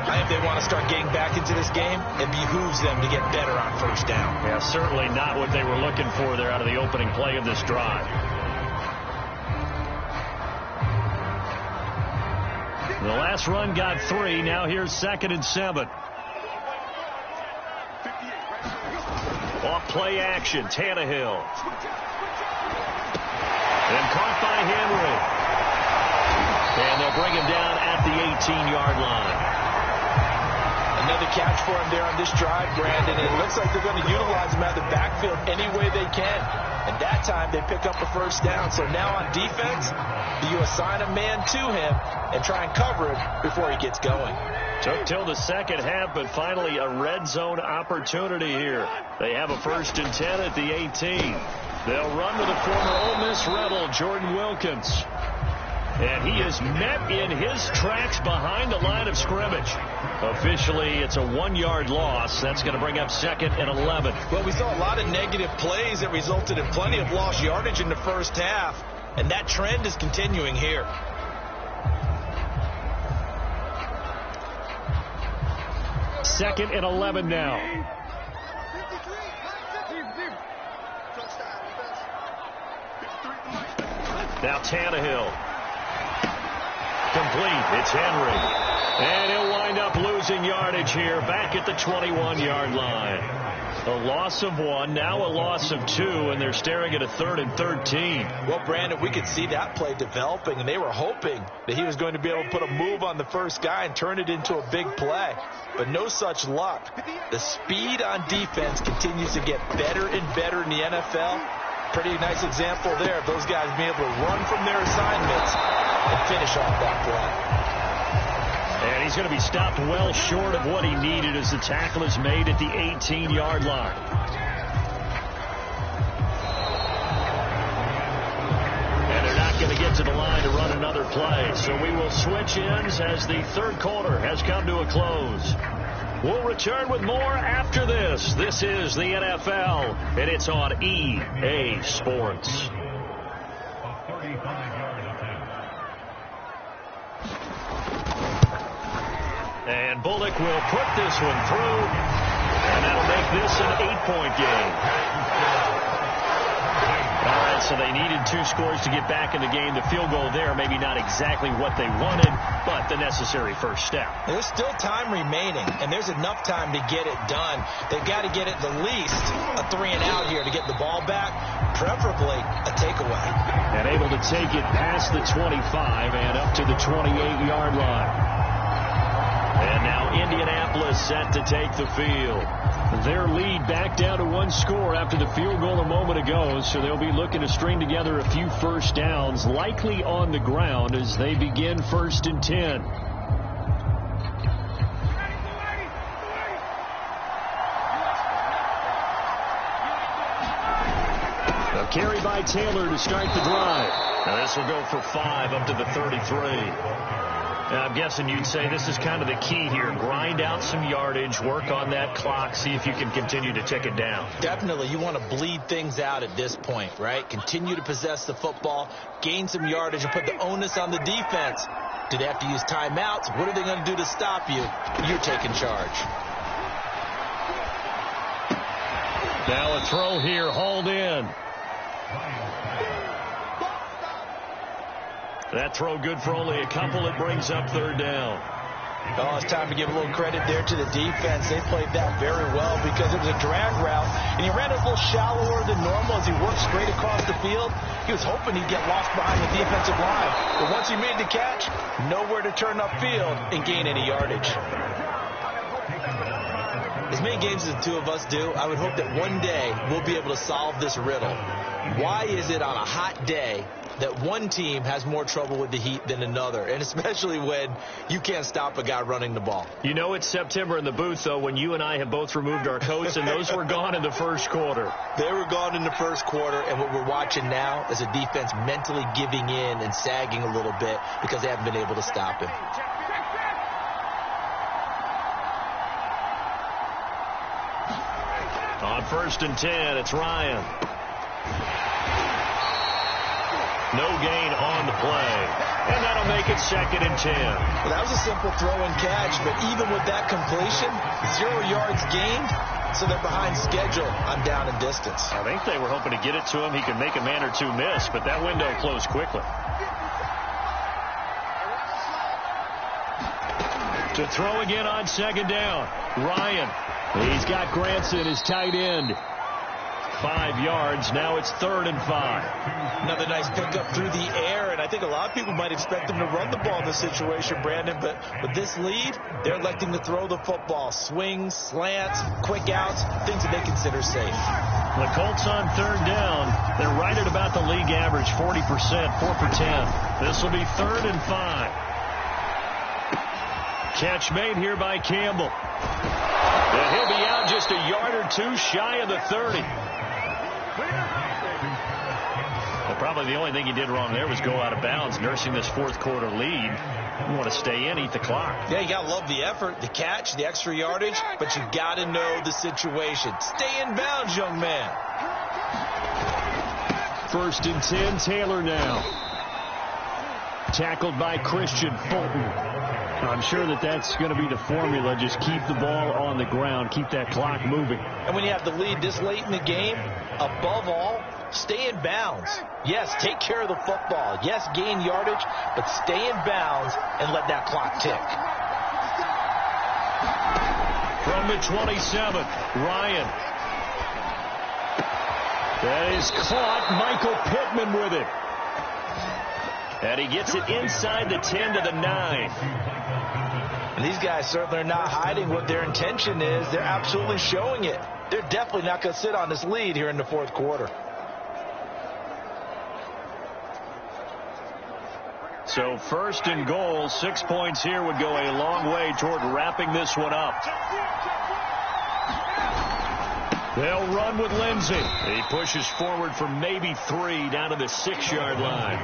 I think they want to start getting back into this game. It behooves them to get better on first down. Yeah, certainly not what they were looking for there out of the opening play of this drive. The last run got 3. Now here's 2nd and 7. Off play action, Tannehill. And caught by Henry. And they'll bring him down at the 18-yard line. Another catch for him there on this drive, Brandon. And it looks like they're going to utilize him out of the backfield any way they can. And that time they pick up a first down. So now on defense, do you assign a man to him and try and cover him before he gets going? Took till the second half, but finally a red zone opportunity here. They have a 1st and 10 at the 18. They'll run with the former Ole Miss Rebel, Jordan Wilkins. And he is met in his tracks behind the line of scrimmage. Officially, it's a 1-yard loss. That's going to bring up 2nd and 11. Well, we saw a lot of negative plays that resulted in plenty of lost yardage in the first half. And that trend is continuing here. Second and 11 now. Now Tannehill. Complete. It's Henry. And he'll wind up losing yardage here back at the 21-yard line. A loss of 1, now a loss of 2, and they're staring at a 3rd and 13. Well, Brandon, we could see that play developing, and they were hoping that he was going to be able to put a move on the first guy and turn it into a big play. But no such luck. The speed on defense continues to get better and better in the NFL. Pretty nice example there of those guys being able to run from their assignments and finish off that play. And he's going to be stopped well short of what he needed as the tackle is made at the 18-yard line. And they're not going to get to the line to run another play. So we will switch ends as the third quarter has come to a close. We'll return with more after this. This is the NFL, and it's on EA Sports. And Bullock will put this one through, and that'll make this an 8-point game. All right, so they needed 2 scores to get back in the game. The field goal there, maybe not exactly what they wanted, but the necessary first step. There's still time remaining, and there's enough time to get it done. They've got to get at the least a 3-and-out here to get the ball back, preferably a takeaway. And able to take it past the 25 and up to the 28-yard line. And now Indianapolis set to take the field. Their lead back down to 1 score after the field goal a moment ago, so they'll be looking to string together a few first downs, likely on the ground as they begin 1st and 10. A carry by Taylor to start the drive. Now this will go for 5 up to the 33. I'm guessing you'd say this is kind of the key here. Grind out some yardage, work on that clock, see if you can continue to tick it down. Definitely. You want to bleed things out at this point, right? Continue to possess the football, gain some yardage, and put the onus on the defense. Do they have to use timeouts? What are they going to do to stop you? You're taking charge. Now a throw here, hauled in. That throw good for only a couple. It brings up 3rd down. Oh, it's time to give a little credit there to the defense. They played that very well because it was a drag route, and he ran it a little shallower than normal as he worked straight across the field. He was hoping he'd get lost behind the defensive line. But once he made the catch, nowhere to turn upfield and gain any yardage. As many games as the two of us do, I would hope that one day we'll be able to solve this riddle. Why is it on a hot day that one team has more trouble with the heat than another, and especially when you can't stop a guy running the ball? You know it's September in the booth, though, when you and I have both removed our coats, and those were gone in the first quarter. They were gone in the first quarter, and what we're watching now is a defense mentally giving in and sagging a little bit because they haven't been able to stop him. On 1st and 10, it's Ryan. No gain on the play. And that'll That'll make it 2nd and 10. Well, that was a simple throw and catch, but even with that completion, 0 yards gained, so they're behind schedule on down and distance. I think they were hoping to get it to him. He could make a man or two miss, but that window closed quickly. To throw again on 2nd down. Ryan. He's got Granson, his tight end. 5 yards. Now it's 3rd and 5. Another nice pickup through the air, and I think a lot of people might expect them to run the ball in this situation, Brandon, but with this lead, they're electing to throw the football. Swings, slants, quick outs, things that they consider safe. The Colts on 3rd down. They're right at about the league average, 40%, 4 for 10. This will be 3rd and 5. Catch made here by Campbell. And he'll be out just a yard or two shy of the 30. Well, probably the only thing he did wrong there was go out of bounds, nursing this 4th quarter lead. You want to stay in, eat the clock. Yeah, you got to love the effort, the catch, the extra yardage, but you got to know the situation. Stay in bounds, young man. 1st and 10, Taylor now. Tackled by Christian Fulton. I'm sure that's going to be the formula. Just keep the ball on the ground. Keep that clock moving. And when you have the lead this late in the game, above all, stay in bounds. Yes, take care of the football. Yes, gain yardage, but stay in bounds and let that clock tick. From the 27, Ryan. That is caught. Michael Pittman with it. And he gets it inside the 10 to the 9. And these guys certainly are not hiding what their intention is. They're absolutely showing it. They're definitely not going to sit on this lead here in the 4th quarter. So 1st and goal, 6 points here would go a long way toward wrapping this one up. They'll run with Lindsey. He pushes forward for maybe 3 down to the 6-yard line.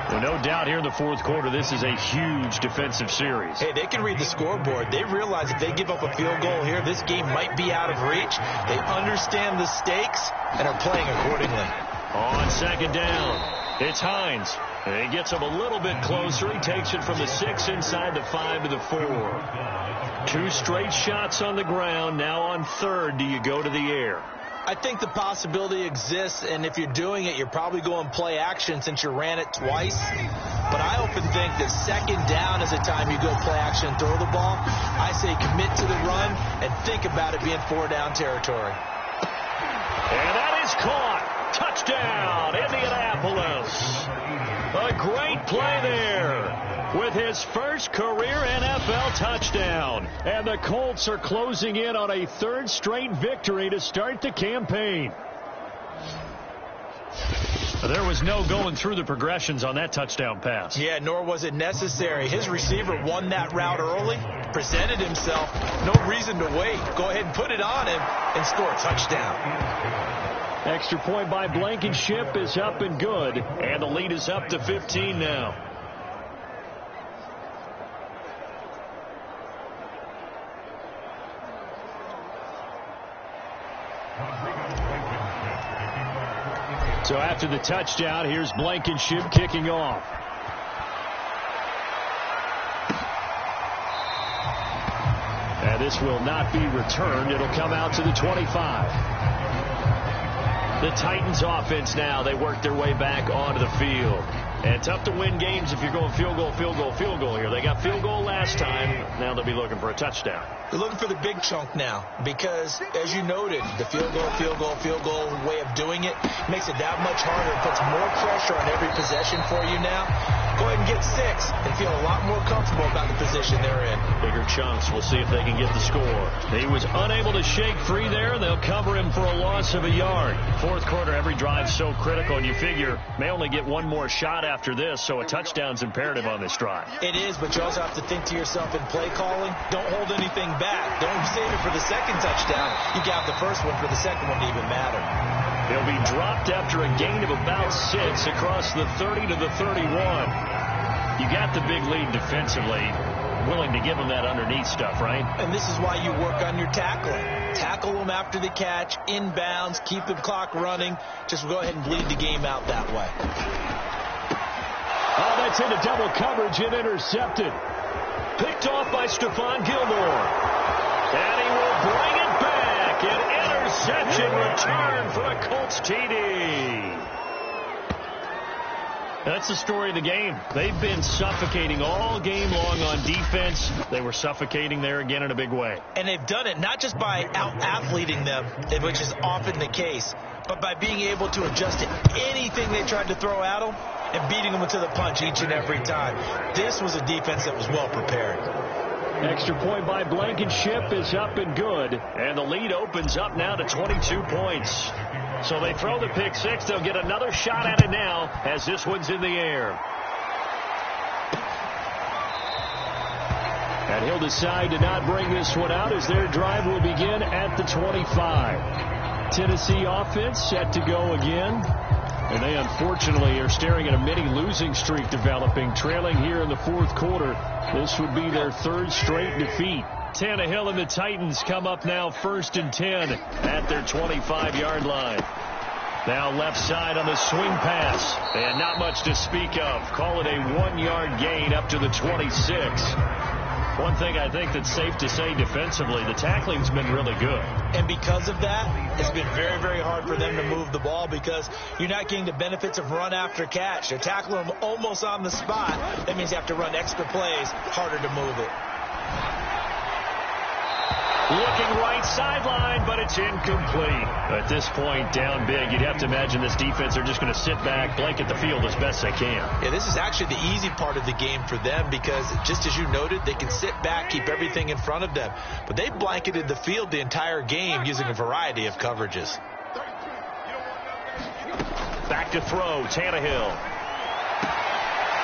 Well, no doubt here in the 4th quarter, this is a huge defensive series. Hey, they can read the scoreboard. They realize if they give up a field goal here, this game might be out of reach. They understand the stakes and are playing accordingly. On 2nd down, it's Hines. He gets him a little bit closer. He takes it from the 6 inside the 5 to the 4. 2 straight shots on the ground. Now on 3rd, do you go to the air? I think the possibility exists, and if you're doing it, you're probably going play action since you ran it twice. But I often think that 2nd down is the time you go play action and throw the ball. I say commit to the run and think about it being 4-down territory. And that is caught. Touchdown, Indianapolis. A great play there with his first career NFL touchdown. And the Colts are closing in on a 3rd straight victory to start the campaign. There was no going through the progressions on that touchdown pass. Yeah, nor was it necessary. His receiver won that route early, presented himself. No reason to wait. Go ahead and put it on him and score a touchdown. Extra point by Blankenship is up and good. And the lead is up to 15 now. So after the touchdown, here's Blankenship kicking off. And this will not be returned. It'll come out to the 25. The Titans offense now, they work their way back onto the field. And tough to win games if you're going field goal, field goal, field goal here. They got field goal last time. Now they'll be looking for a touchdown. They're looking for the big chunk now because, as you noted, the field goal way of doing it makes it that much harder. It puts more pressure on every possession for you now. Go ahead and get 6 and feel a lot more comfortable about the position they're in. Bigger chunks. We'll see if they can get the score. He was unable to shake free there. They'll cover him for a loss of a yard. 4th quarter, every drive so critical, and you figure may only get one more shot after this, so a touchdown's imperative on this drive. It is, but you also have to think to yourself in play calling, don't hold anything back. Don't save it for the 2nd touchdown. You got the first one for the 2nd one to even matter. He'll be dropped after a gain of about 6 across the 30 to the 31. You got the big lead defensively, willing to give him that underneath stuff, right? And this is why you work on your tackling. Tackle them after the catch, inbounds, keep the clock running. Just go ahead and bleed the game out that way. Oh, the gets into double coverage and intercepted. Picked off by Stephon Gilmore. And he will bring it back. An interception return for a Colts TD. That's the story of the game. They've been suffocating all game long on defense. They were suffocating there again in a big way. And they've done it not just by out-athleting them, which is often the case, but by being able to adjust to anything they tried to throw at them and beating them to the punch each and every time. This was a defense that was well prepared. Extra point by Blankenship is up and good. And the lead opens up now to 22 points. So they throw the pick six. They'll get another shot at it now as this one's in the air. And he'll decide to not bring this one out as their drive will begin at the 25. Tennessee offense set to go again. And they unfortunately are staring at a mini losing streak developing, trailing here in the fourth quarter. This would be their third straight defeat. Tannehill and the Titans come up now 1st and 10 at their 25-yard line. Now left side on the swing pass. And not much to speak of. Call it a 1-yard gain up to the 26. One thing I think that's safe to say defensively, the tackling's been really good. And because of that, it's been very, very hard for them to move the ball because you're not getting the benefits of run after catch. They're tackling them almost on the spot. That means you have to run extra plays, harder to move it. Looking right sideline, but it's incomplete. At this point, down big, you'd have to imagine this defense are just going to sit back, blanket the field as best they can. Yeah, this is actually the easy part of the game for them because, just as you noted, they can sit back, keep everything in front of them. But they blanketed the field the entire game using a variety of coverages. Back to throw, Tannehill.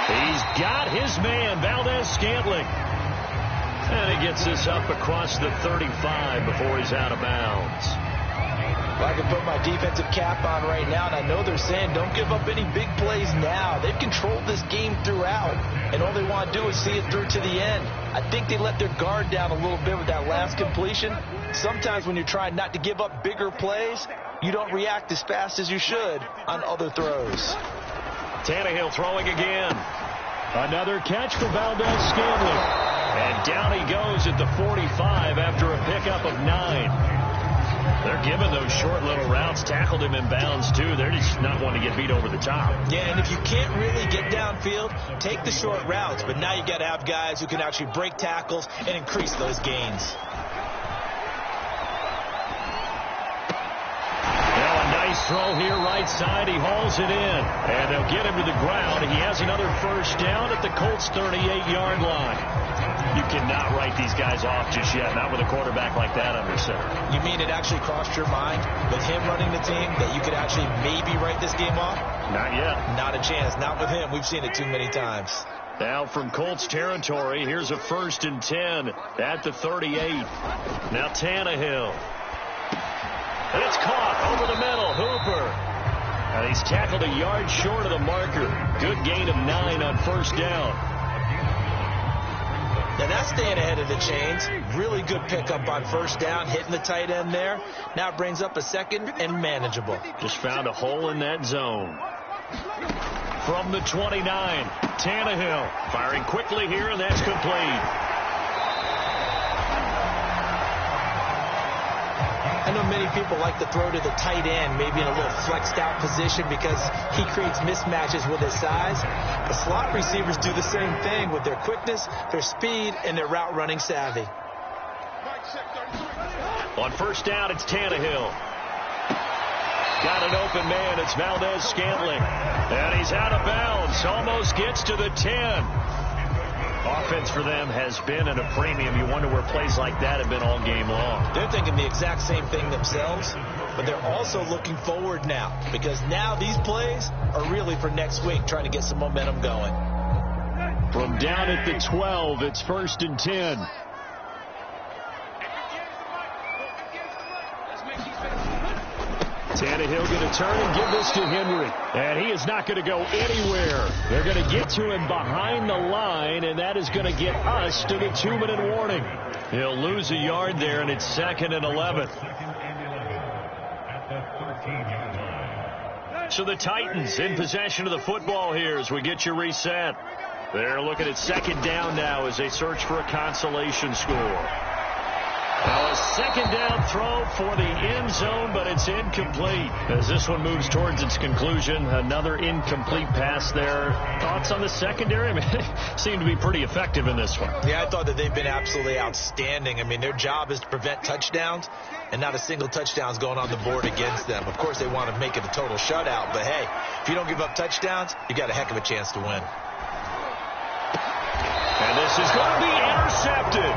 He's got his man, Valdez-Scantling. And he gets this up across the 35 before he's out of bounds. Well, I can put my defensive cap on right now, and I know they're saying don't give up any big plays now. They've controlled this game throughout, and all they want to do is see it through to the end. I think they let their guard down a little bit with that last completion. Sometimes when you're trying not to give up bigger plays, you don't react as fast as you should on other throws. Tannehill throwing again. Another catch for Valdez-Scantling. And down he goes at the 45 after a pickup of 9. They're giving those short little routes. Tackled him in bounds, too. They're just not wanting to get beat over the top. Yeah, and if you can't really get downfield, take the short routes. But now you got to have guys who can actually break tackles and increase those gains. Nice throw here right side. He hauls it in. And they'll get him to the ground. He has another first down at the Colts 38-yard line. You cannot write these guys off just yet, not with a quarterback like that under center. You mean it actually crossed your mind with him running the team that you could actually maybe write this game off? Not yet. Not a chance. Not with him. We've seen it too many times. Now from Colts territory, here's a 1st and 10 at the 38. Now Tannehill. And it's caught over the middle. Hooper. And he's tackled a yard short of the marker. Good gain of 9 on first down. Now that's staying ahead of the chains. Really good pickup on first down, hitting the tight end there. Now it brings up a second and manageable. Just found a hole in that zone. From the 29, Tannehill firing quickly here, and that's complete. I know many people like to throw to the tight end, maybe in a little flexed out position because he creates mismatches with his size. The slot receivers do the same thing with their quickness, their speed, and their route running savvy. On first down, it's Tannehill. Got an open man. It's Valdez-Scantling. And he's out of bounds. Almost gets to the 10. Offense for them has been at a premium. You wonder where plays like that have been all game long. They're thinking the exact same thing themselves, but they're also looking forward now because now these plays are really for next week, trying to get some momentum going. From down at the 12, it's 1st and 10. Tannehill going to turn and give this to Henry. And he is not going to go anywhere. They're going to get to him behind the line, and that is going to get us to the 2-minute warning. He'll lose a yard there, and it's 2nd and 11. So the Titans in possession of the football here as we get you reset. They're looking at second down now as they search for a consolation score. Well, a second down throw for the end zone, but it's incomplete. As this one moves towards its conclusion, another incomplete pass there. Thoughts on the secondary? I mean, they seem to be pretty effective in this one. Yeah, I thought that they've been absolutely outstanding. I mean, their job is to prevent touchdowns, and not a single touchdown is going on the board against them. Of course, they want to make it a total shutout, but hey, if you don't give up touchdowns, you got a heck of a chance to win. And this is going to be intercepted.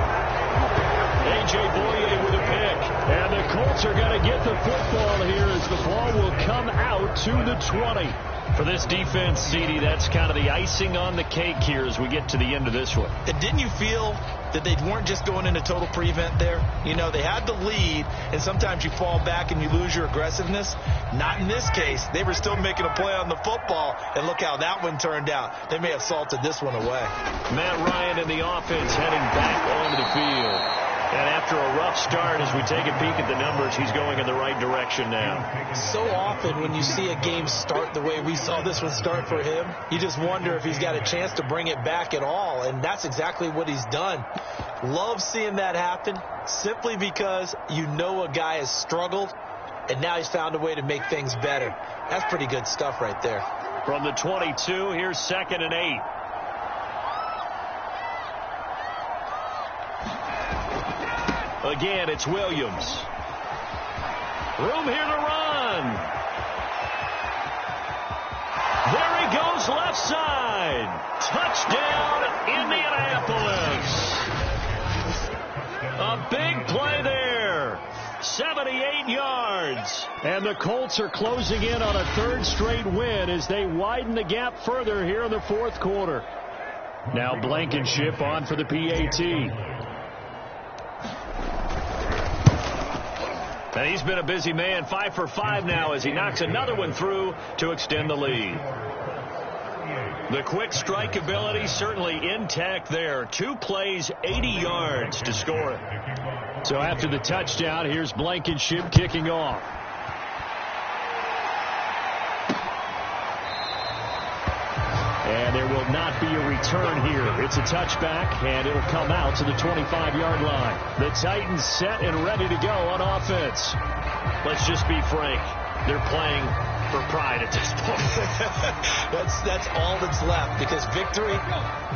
A.J. Boye with a pick. And the Colts are going to get the football here as the ball will come out to the 20. For this defense, CD, that's kind of the icing on the cake here as we get to the end of this one. And didn't you feel that they weren't just going into total prevent there? You know, they had the lead, and sometimes you fall back and you lose your aggressiveness. Not in this case. They were still making a play on the football, and look how that one turned out. They may have salted this one away. Matt Ryan and the offense heading back onto the field. And after a rough start, as we take a peek at the numbers, he's going in the right direction now. So often when you see a game start the way we saw this one start for him, you just wonder if he's got a chance to bring it back at all, and that's exactly what he's done. Love seeing that happen simply because you know a guy has struggled, and now he's found a way to make things better. That's pretty good stuff right there. From the 22, here's 2nd and 8. Again, it's Williams. Room here to run. There he goes, left side. Touchdown, Indianapolis. A big play there. 78 yards. And the Colts are closing in on a third straight win as they widen the gap further here in the fourth quarter. Now Blankenship on for the PAT. And he's been a busy man, 5 for 5 now as he knocks another one through to extend the lead. The quick strike ability certainly intact there. 2 plays, 80 yards to score it. So after the touchdown, here's Blankenship kicking off. And there will not be a return here. It's a touchback, and it'll come out to the 25-yard line. The Titans set and ready to go on offense. Let's just be frank. They're playing for pride at this point. That's all that's left, because victory,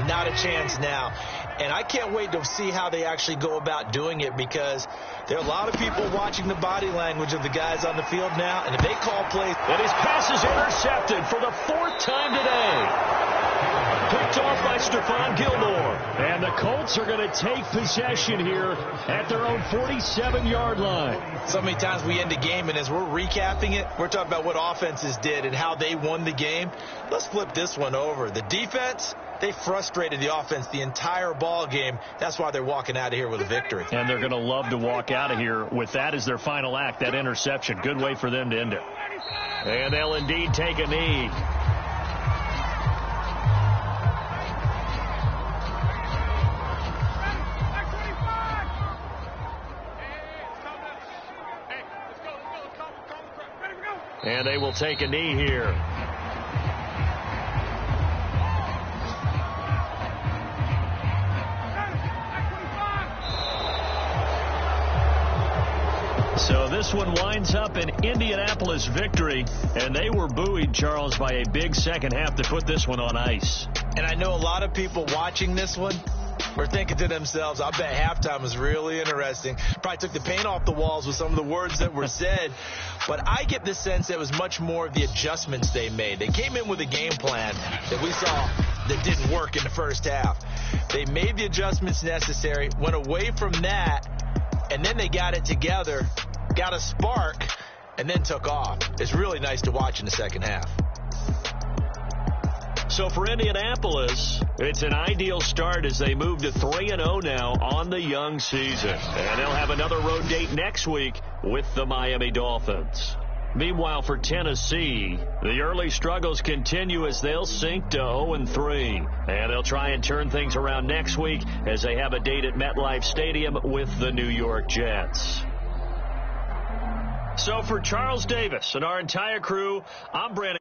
not a chance now. And I can't wait to see how they actually go about doing it, because there are a lot of people watching the body language of the guys on the field now, and if they call plays... And his pass is intercepted for the 4th time today. Picked off by Stephon Gilmore. And the Colts are going to take possession here at their own 47-yard line. So many times we end a game, and as we're recapping it, we're talking about what offenses did and how they won the game. Let's flip this one over. The defense, they frustrated the offense the entire ball game. That's why they're walking out of here with a victory. And they're going to love to walk out of here with that as their final act, that interception. Good way for them to end it. And they'll indeed take a knee. And they will take a knee here. So this one winds up an Indianapolis victory, and they were buoyed, Charles, by a big second half to put this one on ice. And I know a lot of people watching this one were thinking to themselves, I bet halftime was really interesting. Probably took the paint off the walls with some of the words that were said. But I get the sense that it was much more of the adjustments they made. They came in with a game plan that we saw that didn't work in the first half. They made the adjustments necessary, went away from that, and then they got it together, got a spark, and then took off. It's really nice to watch in the second half. So for Indianapolis, it's an ideal start as they move to 3-0 now on the young season. And they'll have another road date next week with the Miami Dolphins. Meanwhile, for Tennessee, the early struggles continue as they'll sink to 0-3. And they'll try and turn things around next week as they have a date at MetLife Stadium with the New York Jets. So for Charles Davis and our entire crew, I'm Brandon.